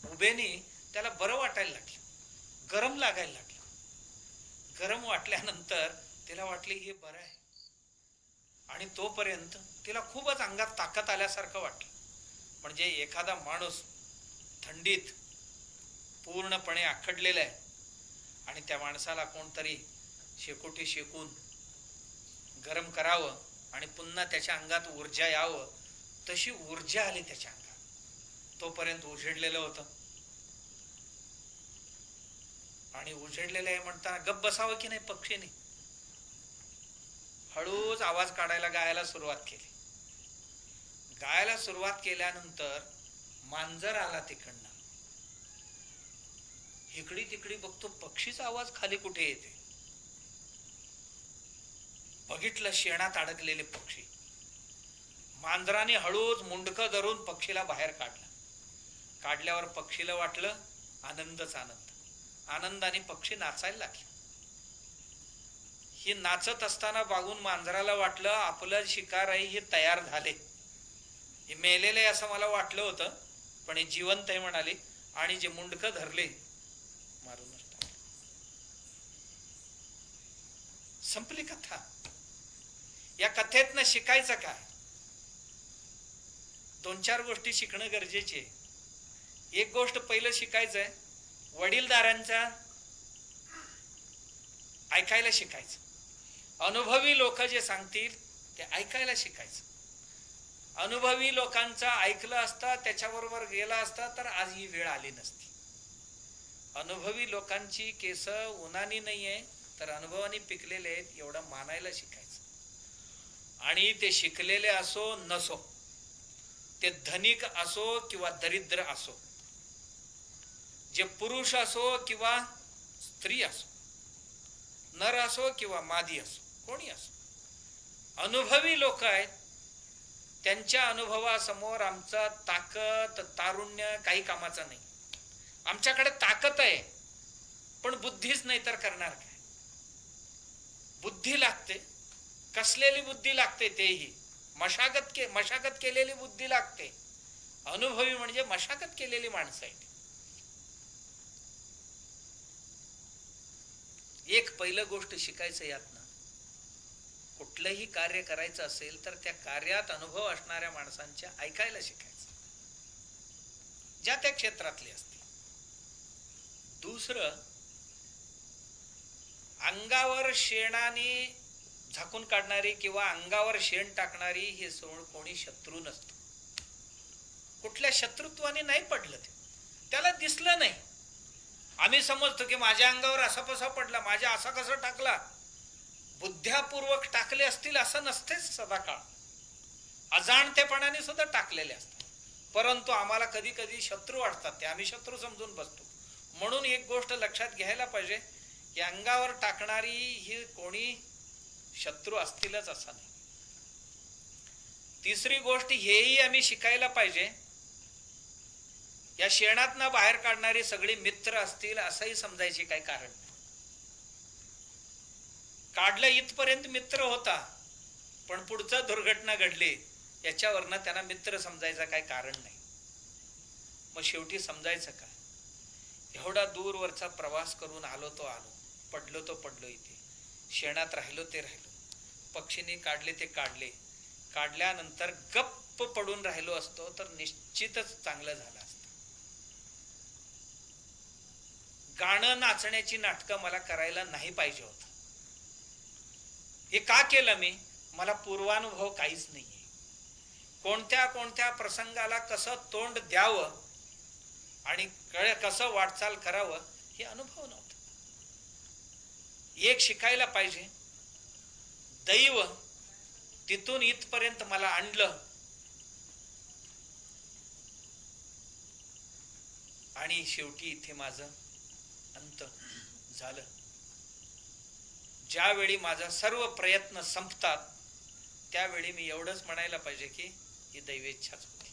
उभेनी त्याला बरं वाटायला लागलं, गरम लागायला लागलं. गरम वाटल्यानंतर तिला वाटले हे बरं आहे. आणि तोपर्यंत तिला खूपच अंगात ताकद आल्यासारखं वाटलं. म्हणजे एखादा माणूस थंडीत पूर्णपणे आखडलेला आहे आणि त्या माणसाला कोणतरी शेकोटी शेकून गरम करावं आणि पुन्हा त्याच्या अंगात ऊर्जा यावं, तशी ऊर्जा आली त्याच्या अंगात. तोपर्यंत उजेडलेलं होतं आणि उजेडलेलं आहे म्हणताना गप्प बसावं की नाही पक्षीने. हळूच आवाज काढायला गायला सुरुवात केली. गायला सुरुवात केल्यानंतर मांजर आला तिकडनं. इकडी तिकडी बघतो, पक्षीचा आवाज खाली कुठे येते. बघितलं शेणात अडकलेले पक्षी. मांजराने हळूच मुंडकं धरून पक्षीला बाहेर काढलं. काढल्यावर पक्षीला वाटलं आनंदच आनंद. आनंदाने पक्षी नाचायला लागले. ही नाचत असताना बघून मांजराला वाटलं आपलं शिकार आहे हे तयार झाले. हे मेलेले असं मला वाटलं होतं, पण हे जिवंत आहे म्हणाले आणि जे मुंडकं धरले मारूनच टाकले. संपली कथा. या कथेतनं शिकायचं काय? 2-4 गोष्टी शिकणं गरजेचे. एक गोष्ट पहिलं शिकायचंय, वडीलधाऱ्यांचा ऐकायला शिकायचं. अनुभवी लोक जे सांगतील ते ऐकायला शिकायचं. अनुभवी लोकांचा ऐकलं असता, त्याच्याबरोबर गेला असता तर आज ही वेळ आली नसती. अनुभवी लोकांची केस उन्हानी नाहीये तर अनुभवाने पिकलेले आहेत एवढं मानायला शिकायचं. आणि ते शिकलेले असो नसो, ते धनिक असो किंवा दरिद्र असो, जे पुरुष असो किंवा स्त्री असो, नर असो किंवा मादी असो, कोणी असो, अनुभवी लोक आहेत. त्यांच्या अनुभवासमोर आमचा ताकद तारुण्य काही कामाचा नाही. आमच्याकडे ताकद आहे पण बुद्धीच नाही तर करणार काय? बुद्धी लागते, कसलेली बुद्धी लागते, तेही मशागत केलेली बुद्धी लागते. अनुभवी म्हणजे मशागत केलेली माणसं आहेत. एक पहिलं गोष्ट शिकायचं यातनं, कुठलंही कार्य करायचं असेल तर त्या कार्यात अनुभव असणाऱ्या माणसांच्या ऐकायला शिकायचं, ज्या त्या क्षेत्रातले असतील. दुसरं, अंगावर शेणाने झाकून काढणारी किंवा अंगावर शेण टाकणारी हे कोणी शत्रू नसतो. कुठल्या शत्रुत्वाने नाही पडलं, त्याला दिसलं नाही. आम्ही समजतो की माझ्या अंगावर असा कसा पडला, माझ्या असा कसा टाकला, बुद्ध्यापूर्वक टाकले असतील असं नसतेच. सदाकाळ अजाणतेपणाने सुद्धा टाकलेले असतात, परंतु आम्हाला कधी कधी शत्रू वाटतात, ते आम्ही शत्रू समजून बसतो. म्हणून एक गोष्ट लक्षात घ्यायला पाहिजे की अंगावर टाकणारी ही कोणी शत्रू असतीलच असं नाही. तिसरी गोष्ट हेही आम्ही शिकायला पाहिजे, या शेणातनं बाहेर काढणारी सगळी मित्र असतील असंही समजायचे काही कारण नाही. काढलं इथपर्यंत मित्र होता, पण पुढचं दुर्घटना घडली याच्यावरनं त्यांना मित्र समजायचं काही कारण नाही. मग शेवटी समजायचं काय? एवढा दूरवरचा प्रवास करून आलो तो आलो, पडलो तो पडलो, इथे शेणात राहिलो ते राहिलो, पक्षीने काढले ते काढले, काढल्यानंतर गप्प पडून राहिलो असतो तर निश्चितच चांगलं झालं असतं. गाणं नाचण्याची नाटकं मला करायला नाही पाहिजे होतं. हे का केलं मी? मला पूर्वानुभव काहीच नाहीये. कोणत्या कोणत्या प्रसंगाला कसं तोंड द्यावं आणि कसं वाटचाल करावं हे अनुभव नव्हता. एक शिकायला पाहिजे, दैव तिथून इथपर्यंत मला आणलं आणि शेवटी इथे माझं अंत झालं. ज्यावेळी माझा सर्व प्रयत्न संपतात त्यावेळी मी एवढंच म्हणायला पाहिजे की ही दैवेच्छाच होती.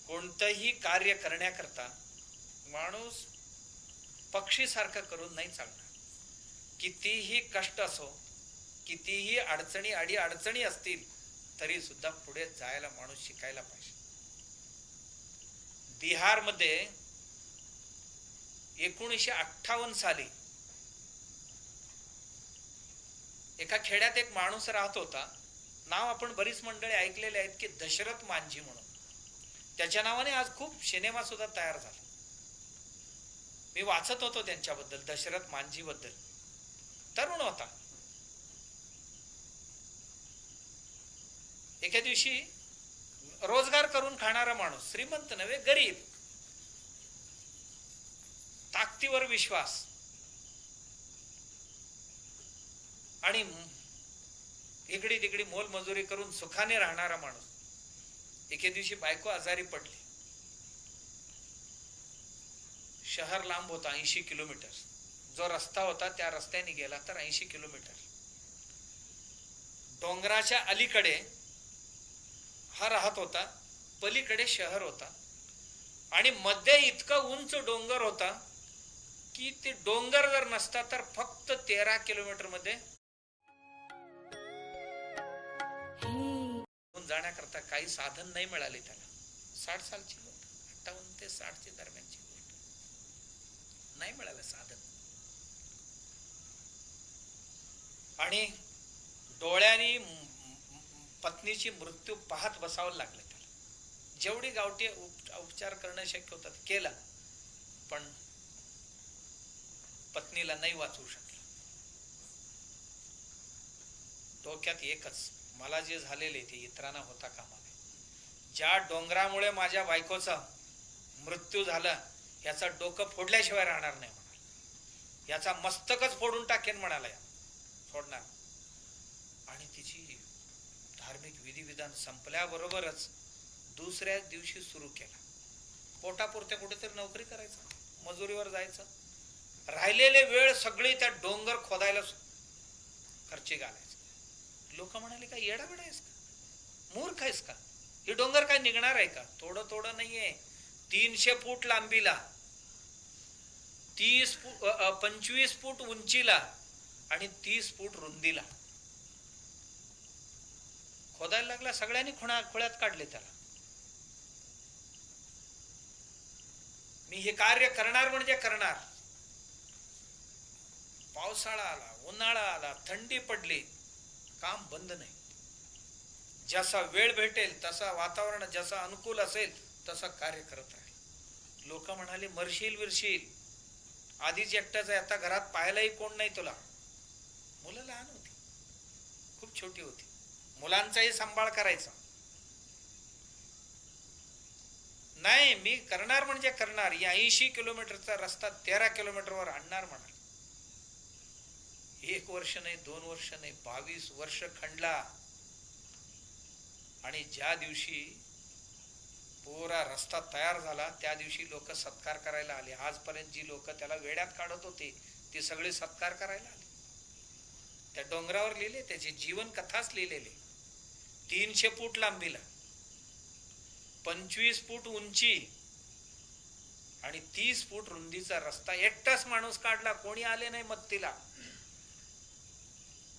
कोणतंही कार्य करण्याकरता माणूस पक्षीसारखं करून नाही चालणार. कितीही कष्ट असो, कितीही अडचणी असतील, तरी सुद्धा पुढे जायला माणूस शिकायला पाहिजे. बिहारमध्ये 1958 साली एका खेड्यात एक माणूस राहत होता. नाव आपण बरीच मंडळी ऐकलेले आहेत की दशरथ मांझी म्हणून. त्याच्या नावाने आज खूप सिनेमा सुद्धा तयार झाला. मी वाचत होतो त्यांच्याबद्दल, दशरथ मांझी बद्दल. तरुण होता. एके दिवशी रोजगार करून खाणारा माणूस, श्रीमंत नव्हे, गरीब, ताकदीवर विश्वास आणि इकडी तिकडी मोलमजुरी करून सुखाने राहणारा माणूस. एके दिवशी बायको आजारी पडली. शहर लांब होता, 80 किलोमीटर. जो रस्ता होता त्या रस्त्याने गेला तर 80 किलोमीटर. डोंगराच्या अलीकडे हा राहत होता, पलीकडे शहर होता आणि मध्ये इतकं उंच डोंगर होता की ते डोंगर जर नसता तर फक्त 13 किलोमीटर मध्ये जाण्याकरता काही साधन नाही मिळाले त्याला. 60 सालची गोष्ट, 58 ते 60 दरम्यानची गोष्ट. नाही मिळालं साधन. आणि डोळ्यांनी पत्नीची मृत्यू पाहत बसावं लागलं त्याला. जेवढी गावठी उपचार करणं शक्य होतं केलं, पण पत्नीला नाही वाचवू शकलं. डोक्यात एकच, मला जे झालेले ते इतरांना होता कामा नये. ज्या डोंगरामुळे माझ्या बायकोचा मृत्यू झाला याचा डोकं फोडल्याशिवाय राहणार नाही म्हणाला. याचा मस्तकच फोडून टाकेन म्हणाला, सोडणार. आणि तिची धार्मिक विधिविधान संपल्याबरोबरच दुसऱ्याच दिवशी सुरू केला. पोटापुरत्या कुठेतरी नोकरी करायचं, मजुरीवर जायचं, राहिलेले वेळ सगळी त्या डोंगर खोदायला खर्ची घालायचं. लोक म्हणाले, काय येडाबेडा आहेस का, मूर्ख आहेस का, हे डोंगर काय निघणार आहे का? थोडं थोडं नाहीये, 300 फूट लांबीला, 25 फूट उंचीला आणि 30 फूट रुंदीला खोदायला लागला. सगळ्यांनी खोळ्यात काढले त्याला. मी हे कार्य करणार म्हणजे करणार. पावसाळा आला, उन्हाळा आला, थंडी पडली, काम बंद नाही. जसा वेळ भेटेल तसा, वातावरण जसा अनुकूल असेल तसं कार्य करत राहील. लोक म्हणाले, मरशील विरशील, आधीच एकटाच आहे, आता घरात पाहायलाही कोण नाही तुला. मुलं लहान होती, खूप छोटी होती, मुलांचाही सांभाळ करायचा. नाही, मी करणार म्हणजे करणार. या 80 किलोमीटरचा रस्ता 13 किलोमीटरवर आणणार म्हणाल. 1 वर्ष नाही, 2 वर्ष नाही, 22 वर्ष खंडला. आणि ज्या दिवशी पुरा रस्ता तयार झाला त्या दिवशी लोक सत्कार करायला आले. आजपर्यंत जी लोक त्याला वेड्यात काढत होते ती सगळे सत्कार करायला आले. त्या डोंगरावर लिहिले, त्याची जीवन कथाच लिहिलेली. 300 फूट लांबीला, 25 फूट उंची आणि 30 फूट रुंदीचा रस्ता एकटाच माणूस काढला. कोणी आले नाही मदतीला.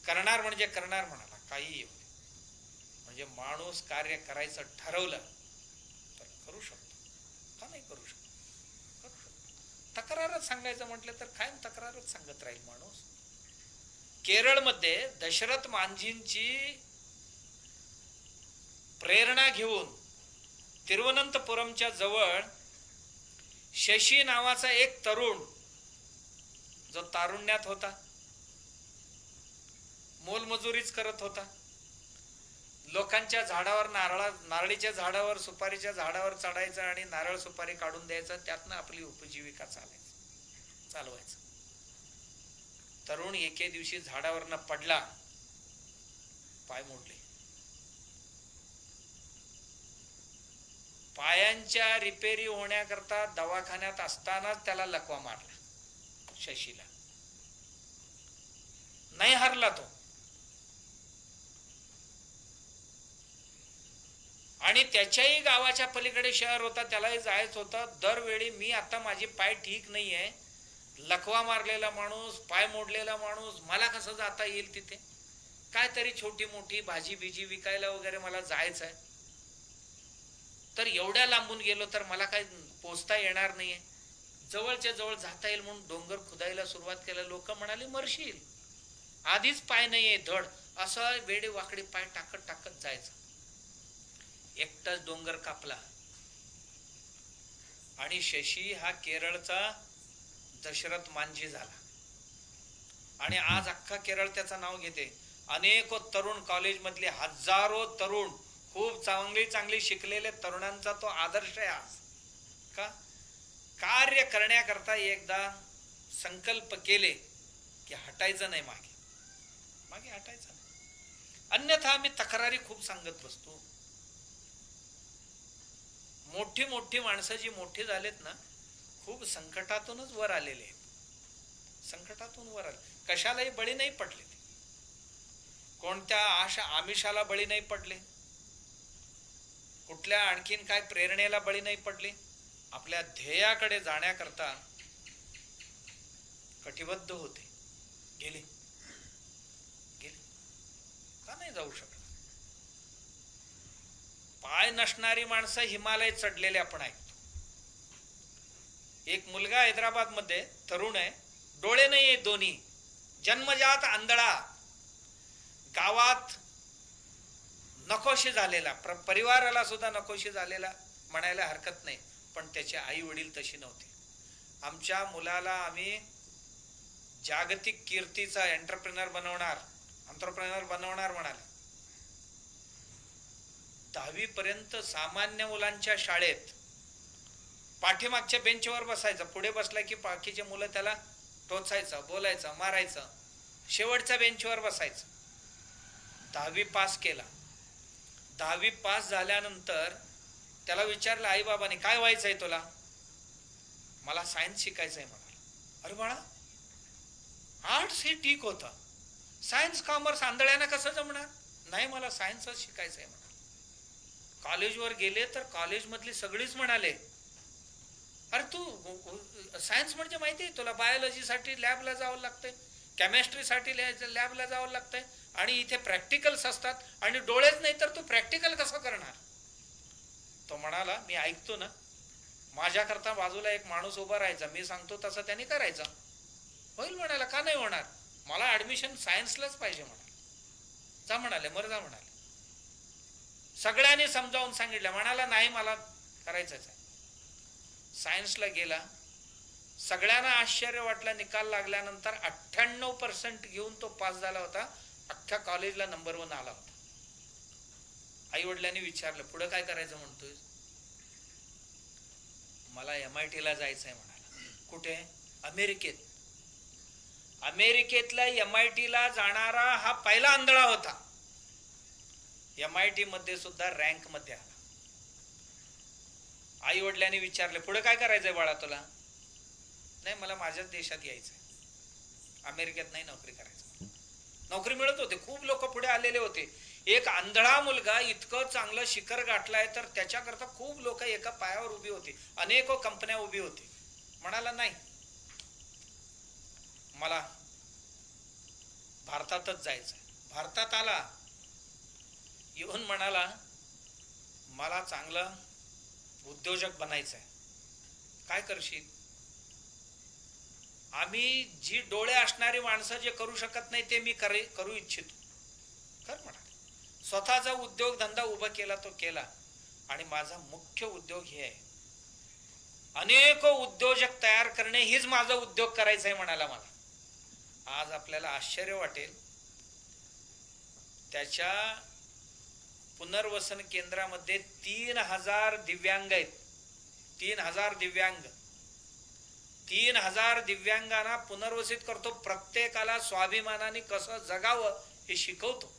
करणार म्हणजे करणार म्हणाला, काही येऊ. म्हणजे माणूस कार्य करायचं ठरवलं तर करू शकतो, का नाही करू शकतो? करू शकतो. तक्रारच सांगायचं म्हटलं तर कायम तक्रारच सांगत राहील माणूस. केरळमध्ये दशरथ मांझींची प्रेरणा घेऊन तिरुवनंतपुरमच्या जवळ शशी नावाचा एक तरुण, जो तारुण्यात होता, मोलमजुरीच करत होता, लोकांच्या झाडावर, नारळीच्या झाडावर, सुपारीच्या झाडावर चढायचा आणि नारळ सुपारी काढून द्यायचा, त्यातनं आपली उपजीविका चालवायचं. तरुण एके दिवशी झाडावरनं पडला, पाय मोडले. पायांच्या रिपेरी होण्याकरता दवाखान्यात असतानाच त्याला लकवा मारला. शशीला नाही हरला तो. आणि त्याच्याही गावाच्या पलीकडे शहर होता, त्यालाही जायचं होतं. दरवेळी, मी आता माझे पाय ठीक नाहीये, लकवा मारलेला माणूस, पाय मोडलेला माणूस, मला कसं जाता येईल तिथे? काहीतरी छोटी मोठी भाजी बिजी विकायला वगैरे मला जायचं आहे, तर एवढ्या लांबून गेलो तर मला काही पोचता येणार नाहीये. जवळच्या जवळ जाता येईल म्हणून डोंगर खुदायला सुरुवात केला. लोक म्हणाले मरशील, आधीच पाय नाहीये धड. असं वेडे वाकडे पाय टाकत टाकत जायचं. एकटाच डोंगर कापला आणि शशी हा केरळचा दशरथ मांझी झाला. आणि आज अख्खा केरळ त्याचं नाव घेते. अनेक तरुण, कॉलेज मधले हजारो तरुण, खूप चांगली चांगली शिकलेले तरुणांचा तो आदर्श आहे आज. का? कार्य करण्याकरता एकदा संकल्प केले की हटायचं नाही, मागे मागे हटायचं नाही. अन्यथा आम्ही तक्रारी खूप सांगत बसतो. मोठी मोठी माणसं जी मोठी झालेत ना, खूप संकटातूनच वर आलेले आहेत. संकटातून वर आले, कशालाही बळी नाही पडले ते. कोणत्या आमिषाला बळी नाही पडले, कुठल्या आणखीन काय प्रेरणेला बळी नाही पडले. आपल्या ध्येयाकडे जाण्याकरता कटिबद्ध होते. गेले गेले का नाही जाऊ शकत? पाय नसणारी माणसं हिमालय चढलेले आपण ऐकतो. एक मुलगा हैदराबाद मध्ये तरुण आहे, डोळे नाही दोन्ही, जन्मजात आंधळा, गावात नकोशी झालेला, परिवाराला सुद्धा नकोशी झालेला म्हणायला हरकत नाही. पण त्याचे आई वडील तशी नव्हते. आमच्या मुलाला आम्ही जागतिक कीर्तीचा एंटरप्रेनर बनवणार म्हणाले. 10वी पर्यंत सामान्य मुलांच्या शाळेत पाठीमागच्या बेंचवर बसायचं. पुढे बसला की बाकीचे मुलं त्याला टोचायचं, बोलायचं, मारायचं. शेवटच्या बेंचवर बसायचं. 10वी पास केला. 10वी पास झाल्यानंतर त्याला विचारलं आई बाबांनी, काय व्हायचंय तुला? मला सायन्स शिकायचंय म्हणाला. अरे बाळा, आर्ट्स हे ठीक होतं, सायन्स कॉमर्स आंधळ्यांना कसं जमणार? नाही, मला सायन्सच शिकायचंय म्हणाला. कॉलेजवर गेले तर कॉलेज मधली सगळीच म्हणाले, अरे तू सायन्स म्हणजे माहिती आहे तुला, बायोलॉजीसाठी लॅबला जावं लागतंय, केमिस्ट्रीसाठी लॅबला जावं लागतंय, आणि इथे प्रॅक्टिकल्स असतात, आणि डोळेच नाही तर तू प्रॅक्टिकल कसं करणार? तो म्हणाला, मी ऐकतो ना, माझ्याकरता बाजूला एक माणूस उभा राहायचा, मी सांगतो तसं त्यांनी करायचं. होईल म्हणाला. का नाही होणार? मला ऍडमिशन सायन्सलाच पाहिजे म्हणाला. जा म्हणाले, मर जा म्हणाले. सगळ्यांनी समजावून सांगितलं. म्हणाला नाही, मला करायचंच आहे. सायन्सला गेला. सगळ्यांना आश्चर्य वाटलं. निकाल लागल्यानंतर 98% घेऊन तो पास झाला होता. अख्ख्या कॉलेजला नंबर 1 आला होता. आई वडिलांनी विचारलं, पुढे काय करायचं म्हणतोय? मला MIT ला जायचंय म्हणाला. कुठे? अमेरिकेत. अमेरिकेतल्या MIT ला जाणारा हा पहिला आंधळा होता. MIT मध्ये सुद्धा रँक मध्ये आला. आई वडिलांनी विचारले, पुढे काय करायचंय बाळा तुला? नाही, मला माझ्याच देशात यायचंय, अमेरिकेत नाही नोकरी करायचं. नोकरी मिळत होते, खूप लोक पुढे आलेले होते. एक आंधळा मुलगा इतकं चांगलं शिखर गाठलाय तर त्याच्याकरता खूप लोक एका पायावर उभी होती, अनेको कंपन्या उभी होती. म्हणाला नाही, मला भारतातच जायचंय. भारतात आला. येऊन म्हणाला, मला चांगलं उद्योजक बनायचंय. काय करशील? आम्ही जी डोळे असणारी माणसं जे करू शकत नाही ते मी करू इच्छितो. कर म्हणाले. स्वतःचा उद्योग धंदा उभा केला तो केला. आणि माझा मुख्य उद्योग हे आहे, अनेक उद्योजक तयार करणे, हीच माझा उद्योग करायचा आहे म्हणाला मला. आज आपल्याला आश्चर्य वाटेल, त्याच्या पुनर्वसन केंद्रामध्ये 3000 दिव्यांग आहेत. 3000 दिव्यांग. 3000 दिव्यांगांना पुनर्वसित करतो. प्रत्येकाला स्वाभिमानाने कसं जगावं हे शिकवतो.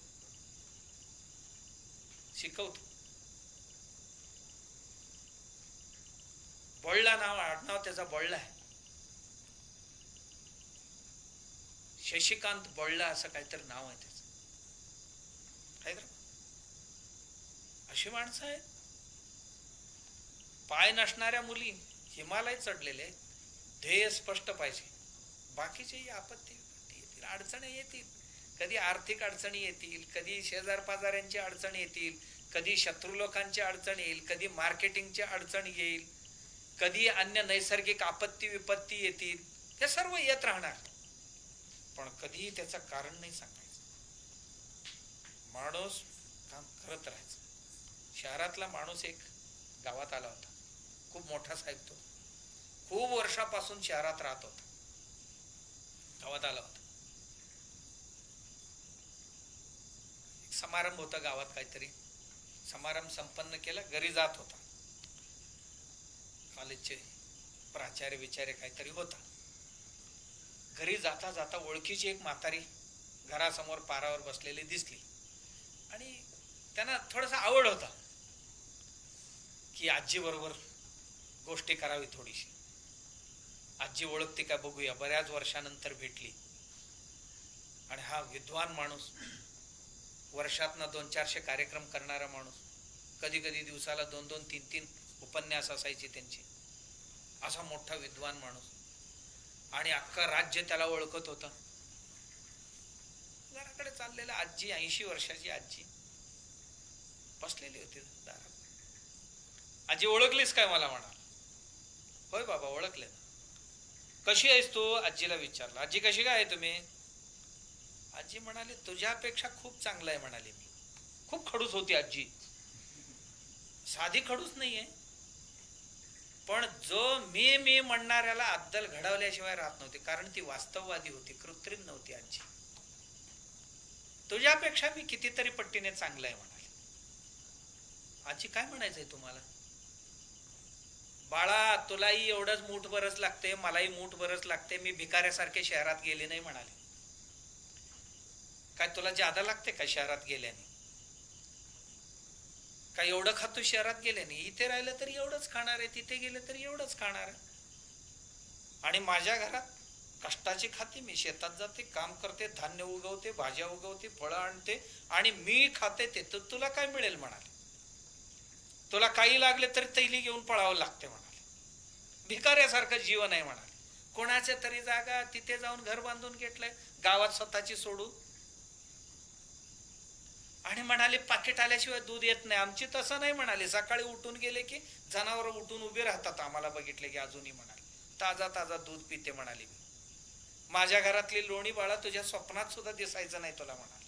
बळला नाव, आडनाव त्याचा बळला आहे. शशिकांत बळला असं काहीतरी नाव आहे त्याचं. अशी माणसं आहेत. पाय नसणाऱ्या मुली हिमालय चढलेले. ध्येय स्पष्ट पाहिजे. बाकीचेही आपत्ती विपत्ती येतील, अडचणी येतील. कधी आर्थिक अडचणी येतील, कधी शेजार पाजाऱ्यांची अडचणी येतील, कधी शत्रू लोकांची अडचण येईल, कधी मार्केटिंगची अडचण येईल, कधी अन्य नैसर्गिक आपत्ती विपत्ती येतील. हे सर्व येत राहणार, पण कधीही त्याचं कारण नाही सांगायचं. माणूस काम करत राहायचं. शहरातला माणूस एक गावात आला होता, खूप मोठा साहेब, तो खूप वर्षापासून शहरात राहत होता, गावात आला होता. एक समारंभ होता गावात, काहीतरी समारंभ संपन्न केला, घरी जात होता. कॉलेजचे प्राचार्य विचार्य काहीतरी होता. घरी जाता जाता ओळखीची एक म्हातारी घरासमोर पारावर बसलेली दिसली आणि त्यांना थोडासा आवड होता की आजी बरोबर गोष्टी करावी थोडीशी. आजी ओळखते का बघूया, बऱ्याच वर्षानंतर भेटली. आणि हा विद्वान माणूस, वर्षातनं 200-400 कार्यक्रम करणारा माणूस, कधी कधी दिवसाला 2-2, 3-3 उपन्यास असायची त्यांची, असा मोठा विद्वान माणूस. आणि अख्खं राज्य त्याला ओळखत होतं. घराकडे चाललेला आजी, 80 वर्षाची आजी बसलेली होती दारात. आजी, ओळखलीस काय मला म्हणाला. होय बाबा, ओळखले ना. कशी आहेस तू, आजीला विचारलं. आजी, कशी काय आहे तुम्ही. आजी म्हणाली, तुझ्यापेक्षा खूप चांगलं आहे म्हणाली मी. खूप खडूस होती आजी, साधी खडूस नाहीये, पण जो मी म्हणणाऱ्याला अद्दल घडवल्याशिवाय राहत नव्हती, कारण ती वास्तववादी होती, कृत्रिम नव्हती आजी. तुझ्यापेक्षा मी कितीतरी पट्टीने चांगलं आहे म्हणाली. आजी, काय म्हणायचंय तुम्हाला. बाळा, तुलाही एवढंच मूठभरच लागते, मलाही मूठभरच लागते, मी भिकाऱ्यासारखे शहरात गेले नाही म्हणाले. काय तुला जादा लागते का शहरात गेल्याने. काय एवढं खातो शहरात गेल्याने. इथे राहिलं तरी एवढंच खाणार आहे, तिथे गेलं तरी एवढंच खाणार आहे. आणि माझ्या घरात कष्टाची खाते, मी शेतात जाते, काम करते, धान्य उगवते, भाज्या उगवते, फळं आणते आणि मी खाते. ते तर तुला काय मिळेल म्हणाले. तुला काही लागले तरी तैली घेऊन पळावं लागते म्हणाले. भिकाऱ्यासारखं जीवन आहे म्हणाले. कोणाच्या तरी जागा तिथे जाऊन घर बांधून घेतलंय, गावात स्वतःची सोडून. आणि म्हणाले, पाकिट आल्याशिवाय दूध येत नाही. आमची तसं नाही म्हणाले. सकाळी उठून गेले की जनावर उठून उभे राहतात, आम्हाला बघितले की अजूनही म्हणाले. ताजा ताजा दूध पिते म्हणाली मी. माझ्या घरातली लोणी बाळा तुझ्या स्वप्नात सुद्धा दिसायचं नाही तुला म्हणाले.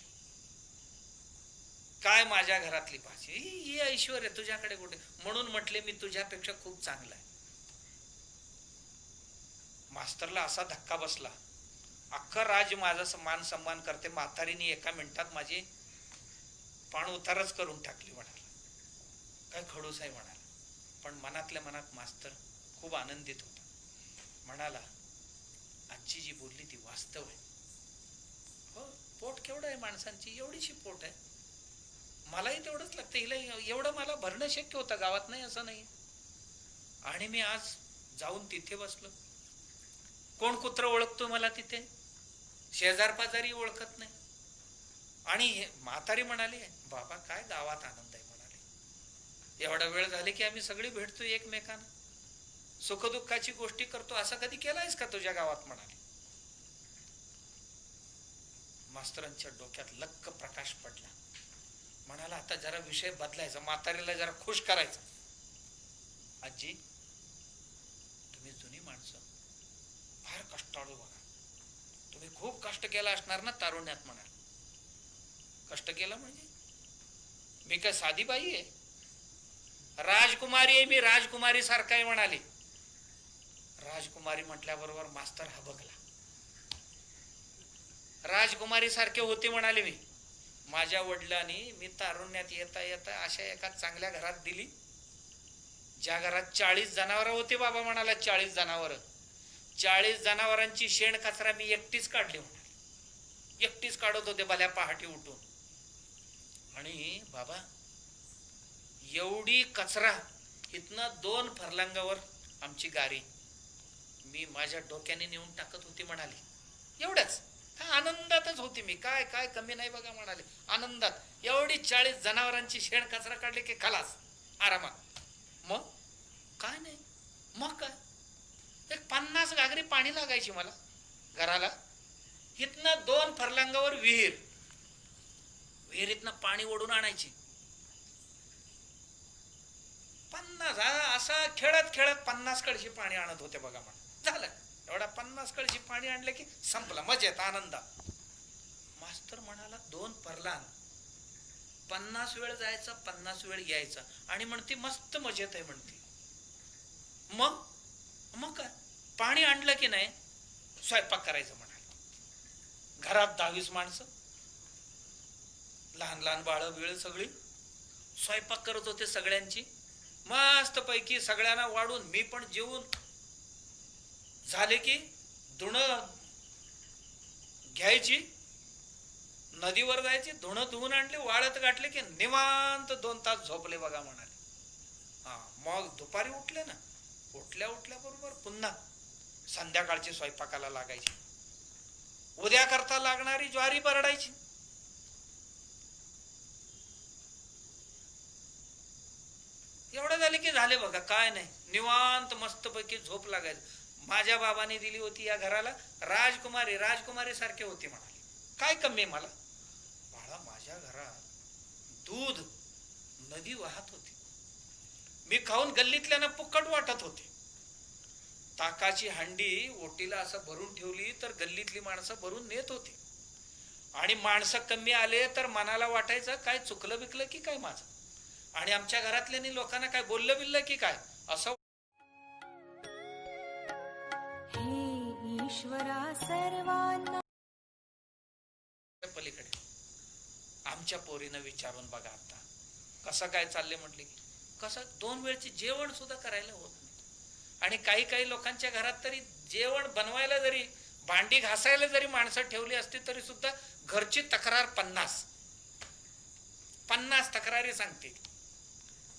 काय माझ्या घरातली भाजी, ही ऐश्वर्य तुझ्याकडे कुठे. म्हणून म्हटले मी तुझ्यापेक्षा खूप चांगला आहे. मास्तरला असा धक्का बसला. अख्खं राज माझा मान सन्मान करते, म्हातारीने एका मिनिटात माझी पाण उतारच करून टाकली म्हणाला. काय खडूस आहे म्हणाला. पण मनातल्या मनात मास्तर खूप आनंदित होता. म्हणाला, आजची जी बोलली ती वास्तव आहे. हो, पोट केवढं आहे माणसांची, एवढीशी पोट आहे. मलाही तेवढंच लागतं, हिला एवढं मला भरणं शक्य होतं गावात, नाही असं नाही. आणि मी आज जाऊन तिथे बसलो. कोण कुत्र ओळखतो मला तिथे, शेजार पाजारी ओळखत नाही. आणि म्हातारी म्हणाली, बाबा काय गावात आनंद आहे म्हणाले. एवढा वेळ झाले की आम्ही सगळी भेटतो एकमेकांना, सुखदुःखाची गोष्टी करतो. असं कधी केलायस का तुझ्या गावात म्हणाले. मास्तरांच्या डोक्यात लक्क प्रकाश पडला. म्हणाला, आता जरा विषय बदलायचा, म्हातारीला जरा खुश करायचा. आजी, तुम्ही जुनी माणसं, फार कष्टाळू बघा. तुम्ही खूप कष्ट केला असणार ना तारुण्यात म्हणाल. कष्ट केलं म्हणजे मी काय साधी बाई आहे, राजकुमारी आहे मी, राजकुमारी सारखा आहे म्हणाली. राजकुमारी म्हटल्याबरोबर मास्तर हा बघला. राजकुमारी सारखे होते म्हणाले मी. माझ्या वडिलांनी मी तारुण्यात येता येता अशा एका चांगल्या घरात दिली, ज्या घरात 40 जनावर होते बाबा म्हणाला. 40 जनावर, 40 जनावरांची शेण कचरा मी एकटीच काढली म्हणाली. एकटीच काढत होते भल्या पहाटे उठून. आणि बाबा एवढी कचरा, इथनं 2 फरलांगावर आमची गारी, मी माझ्या डोक्याने नेऊन टाकत होती म्हणाली. एवढंच आनंदातच होती मी, काय काय कमी नाही बघा म्हणाले. आनंदात एवढी 40 जनावरांची शेण कचरा काढले की खलास आरामात. मग काय नाही, मग काय, एक 50 घागरी पाणी लागायची मला. घराला. इथनं 2 फरलांगावर विहीर, विहिरीतनं पाणी ओढून आणायची. 50 असा खेळत खेळत 50 कळशी पाणी आणत होते बघा. म्हणा झालं एवढा 50 कळशी पाणी आणलं की संपला, मजेत आनंदात. मास्तर म्हणाला 2 फरलांग, 50 वेळ जायचा 50 वेळ यायचा आणि म्हणते मस्त मजेत आहे म्हणते. मग मग काय पाणी आणलं की नाही स्वयंपाक करायचं म्हणाल. घरात 10-20 माणसं, लहान लहान बाळ बिळ सगळी स्वयंपाक करत होते. सगळ्यांची मस्त पैकी सगळ्यांना वाढून मी पण जेवून झाले की धुणं घ्यायची, नदीवर जायची, धुणं धुवून आणले, वाळत गाठले की निवांत 2 तास झोपले बघा म्हणाले. मग दुपारी उठले ना, उठल्या बरोबर पुन्हा संध्याकाळची स्वयंपाकाला लागायची. उद्या करता लागणारी ज्वारी बरडायची. एवढं झाले की झाले बघा, काय नाही निवांत मस्तपैकी झोप लागायची. माझ्या बाबाने दिली होती या घराला राजकुमारी सारखे होते म्हणाले. काय कमी मला बाळा, माझ्या घरात दूध नदी वाहत होती. मी खाऊन गल्लीतल्यानं पुक्कट वाटत होते. ताकाची हंडी ओटीला असं भरून ठेवली तर गल्लीतली माणसं भरून नेत होती. आणि माणसं कमी आले तर मनाला वाटायचं काय चुकलं बिकलं की काय माझं, आणि आमच्या घरातल्या लोकांना काय बोललं बिल्लं की काय असं. हे ईश्वरा सर्वांना. पलीकडे आमच्या पोरीनं विचारून बघा आता कसं काय चाललंय म्हटले की कसं 2 वेळची जेवण सुद्धा करायला होत नाही. आणि काही लोकांच्या घरात तरी जेवण बनवायला जरी भांडी घासायला जरी माणसं ठेवली असती तरी सुद्धा घरची तक्रार 50 तक्रारी सांगते.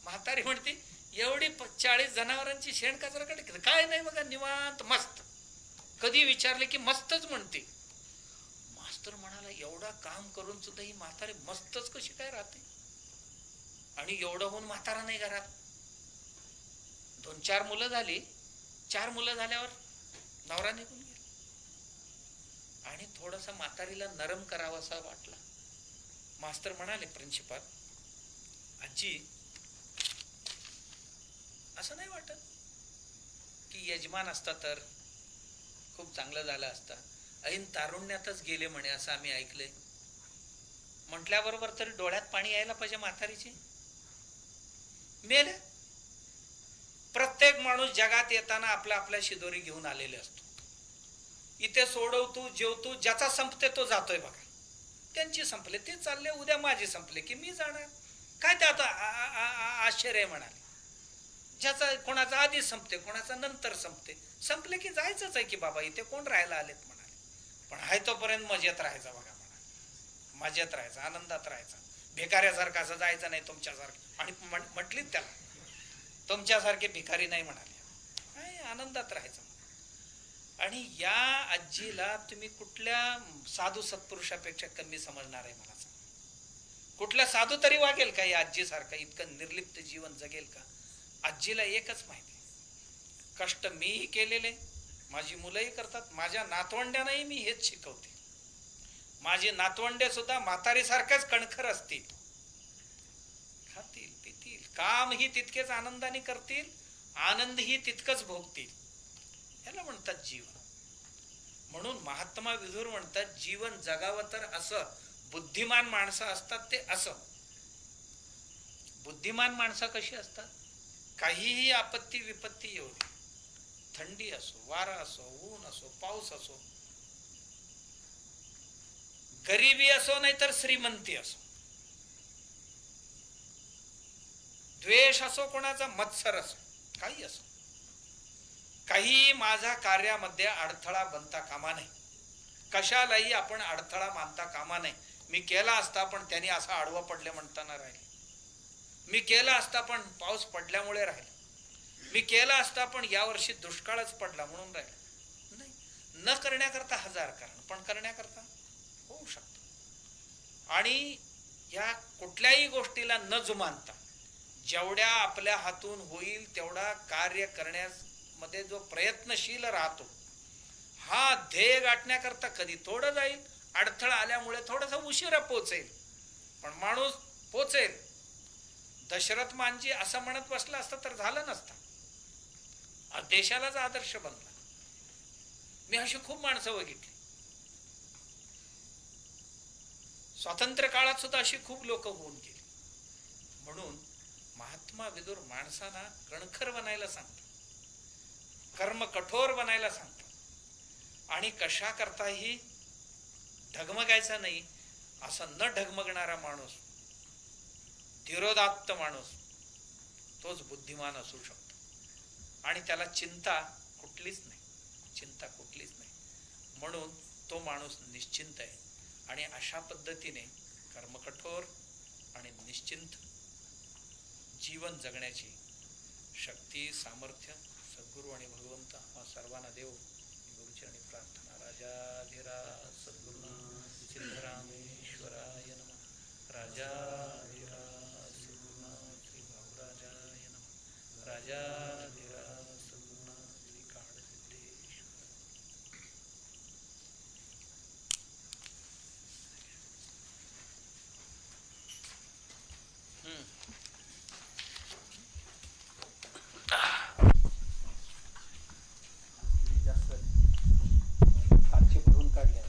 म्हातारी म्हणते एवढी 40 जनावरांची शेण कचरा काढते काय नाही बघा निवांत मस्त. कधी विचारले की मस्तच म्हणते. मास्तर म्हणाला एवढा काम करून सुद्धा ही म्हातारी मस्तच कशी काय राहते. आणि एवढं होऊन म्हातारा नाही घरात. 2-4 मुलं झाली. 4 मुलं झाल्यावर नवरा निघून गेला. आणि थोडस म्हातारीला नरम करावं असा वाटला. मास्तर म्हणाले प्रिन्सिपाल, आजी असं नाही वाटत की यजमान असता तर खूप चांगलं झालं असतं. ऐन तारुण्यातच गेले म्हणे असं आम्ही ऐकलंय. म्हटल्याबरोबर तरी डोळ्यात पाणी यायला पाहिजे म्हातारीची. मेले. प्रत्येक माणूस जगात येताना आपल्या शिदोरी घेऊन आलेले असतो. इथे सोडवतो जेवतो, ज्याचा संपते तो जातोय बघा. त्यांची संपले ते चालले, उद्या माझी संपले की मी जाणार. काय ते आता आश्चर्य म्हणाले. ज्याचा कोणाचा आधी संपते कोणाचा नंतर संपले की जायचंच आहे की बाबा, इथे कोण राहायला आलेत म्हणाले. पण आहे तोपर्यंत मजेत राहायचं बघा म्हणाले. मजेत राहायचं, आनंदात राहायचं. भिकाऱ्यासारखं असं जायचं नाही तुमच्यासारखं. आणि म्हटलीच त्याला तुमच्यासारखे भिकारी नाही म्हणाले, आनंदात राहायचं. आणि या आजीला तुम्ही कुठल्या साधू सत्पुरुषापेक्षा कमी समजणार आहे मला सांग. कुठला साधू तरी वागेल का या आजी सारखं इतकं निर्लिप्त जीवन जगेल का. आजीला एकच माहिती, कष्ट मीही केलेले, माझी मुलंही करतात, माझ्या नातवंड्यांनाही मी हेच शिकवते. माझी नातवंडे सुद्धा म्हातारीसारख्याच कणखर असतील. खातील पितील, कामही तितकेच आनंदाने करतील, आनंदही तितकंच भोगतील. याला म्हणतात जीवन. म्हणून महात्मा विदुर म्हणतात जीवन जगावं तर असं. बुद्धिमान माणसं असतात ते असं. बुद्धिमान माणसं कशी असतात, काहीही आपत्ती विपत्ती येऊ दे, थंडी असो, वारा असो, ऊन असो, पाऊस असो, गरिबी असो नाहीतर श्रीमंती असो, द्वेष असो कोणाचा, मत्सर असो, काही असो, काही माझ्या कार्यामध्ये अडथळा बनता कामा नये. कशालाही आपण अडथळा मानता कामा नये. मी केला असता पण त्यांनी असं आडवं पडले म्हणताना राहिले. मी केला असता पण पाऊस पडल्यामुळे राहिला. मी केला असता पण यावर्षी दुष्काळच पडला म्हणून राहिला. नाही, न करण्याकरता 1000 कारण, पण करण्याकरता होऊ शकतं. आणि या कुठल्याही गोष्टीला न जुमानता जेवढ्या आपल्या हातून होईल तेवढा कार्य करण्यामध्ये जो प्रयत्नशील राहतो, हा ध्येय गाठण्याकरता कधी थोडं जाईल, अडथळा आल्यामुळे थोडासा उशिरा पोचेल, पण माणूस पोचेल. दशरथ मांजी असं म्हणत बसला असतं तर झालं नसतं, देशालाच आदर्श बनला. मी अशी खूप माणसं बघितली. स्वातंत्र्य काळात सुद्धा अशी खूप लोक होऊन गेली. म्हणून महात्मा विदुर माणसांना कणखर बनायला सांगतात, कर्म कठोर बनायला सांगतात, आणि कशा करताही ढगमगायचा नाही. असं न ढगमगणारा माणूस, धीरोदात्त माणूस, तोच बुद्धिमान असू शकतो. आणि त्याला चिंता कुठलीच नाही, चिंता कुठलीच नाही. म्हणून तो माणूस निश्चिंत आहे. आणि अशा पद्धतीने कर्मकठोर आणि निश्चिंत जीवन जगण्याची शक्ती, सामर्थ्य सद्गुरू आणि भगवंत हा सर्वांना देव. गुरुचरणी प्रार्थना. राजाधिराज सद्गुरुनाथ सिद्धरामेश्वराय नमः. राजाधिराज सद्गुरुनाथ श्री भाऊराजाय नमः. राजाधिराज सद्गुरुनाथ श्री काळसिद्धेश्वर. जास्त कालची भरून काढल्या.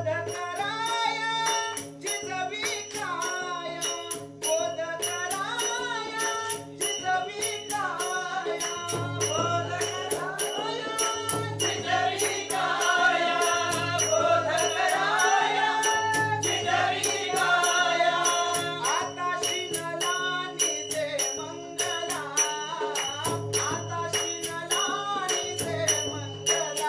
बोधकराया जिजवी काया बोधकराया जिजवी काया बोधकराया जिजवी काया बोधकराया जिजवी काया आता शिनलानी दे मंगला आता शिनलानी दे मंगला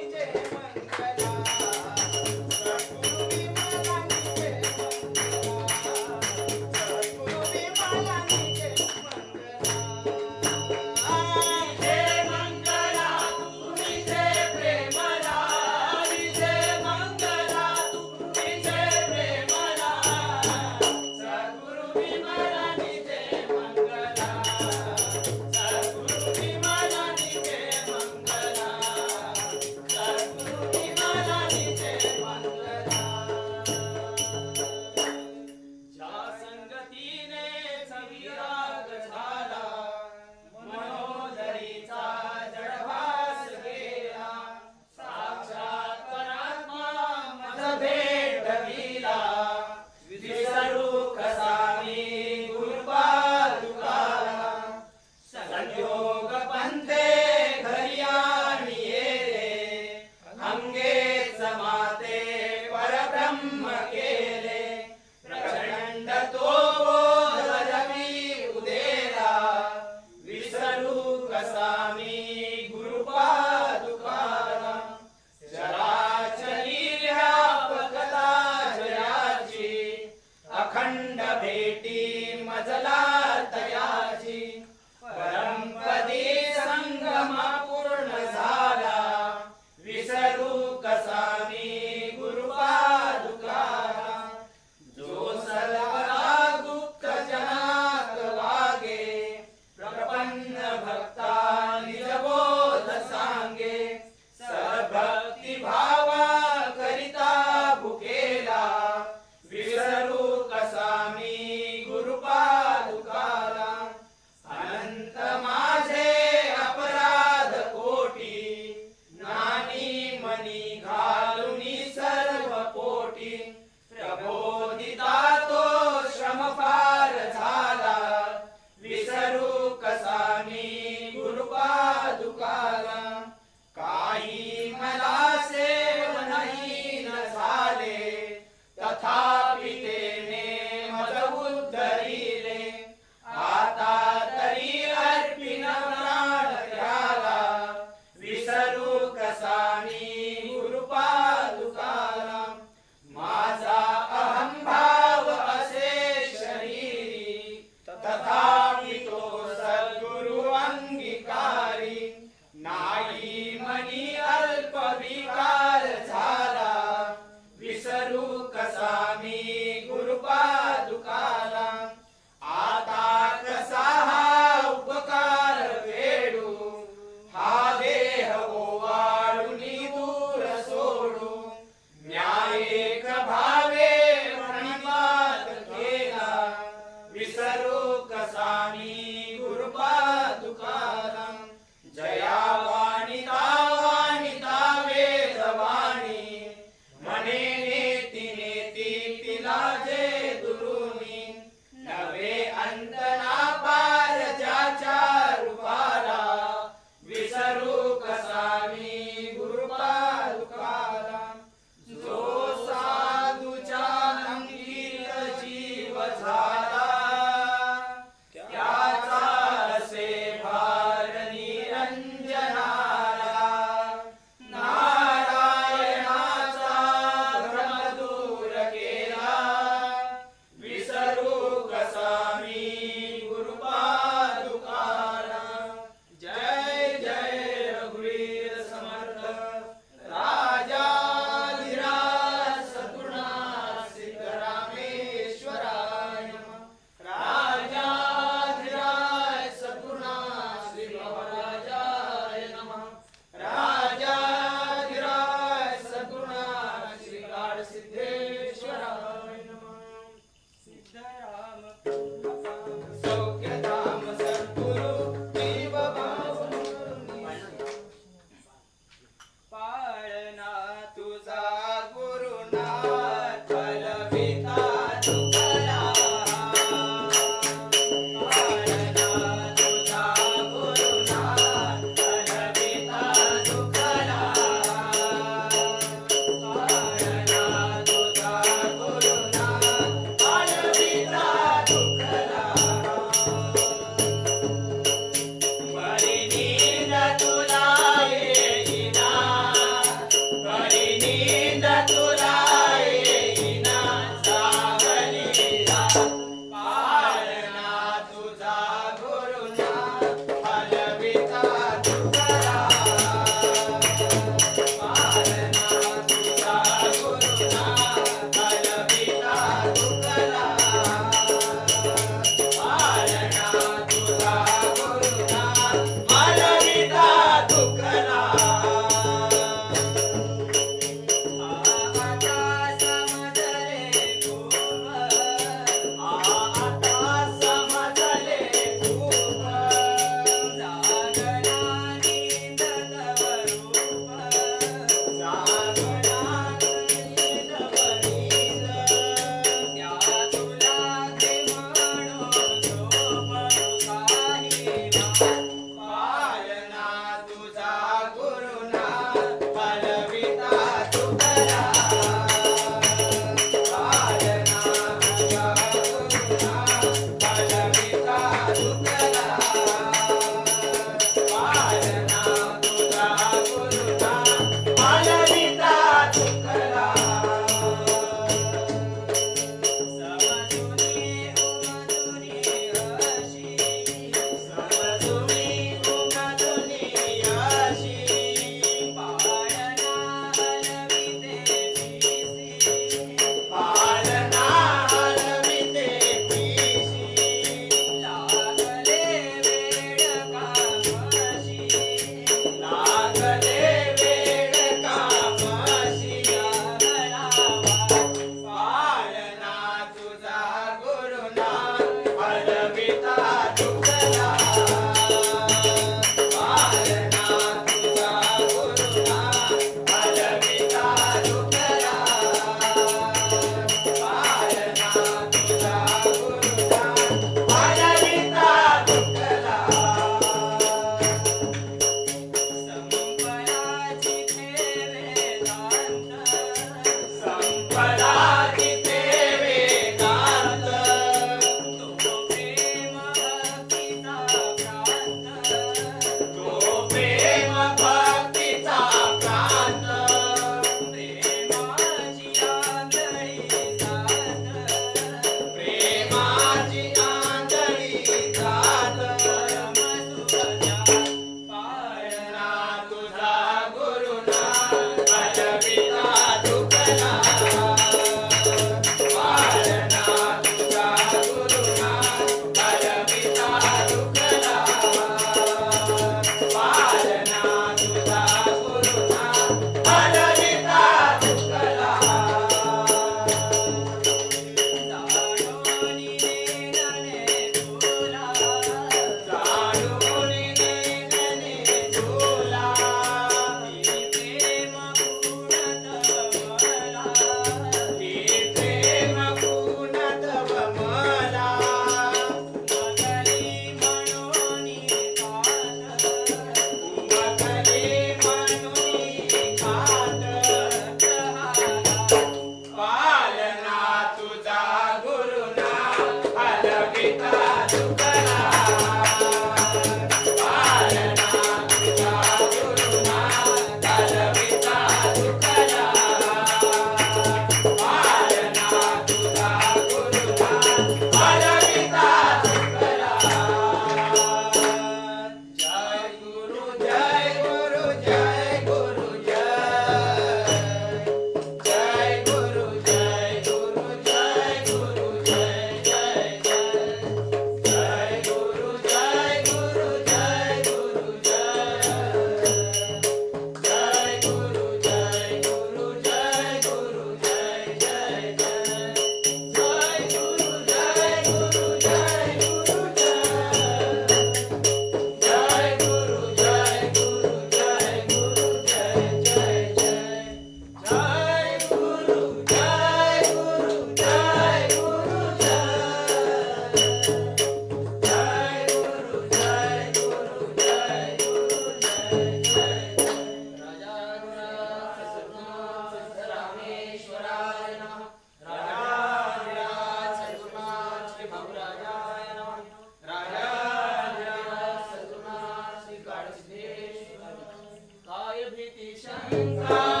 शंका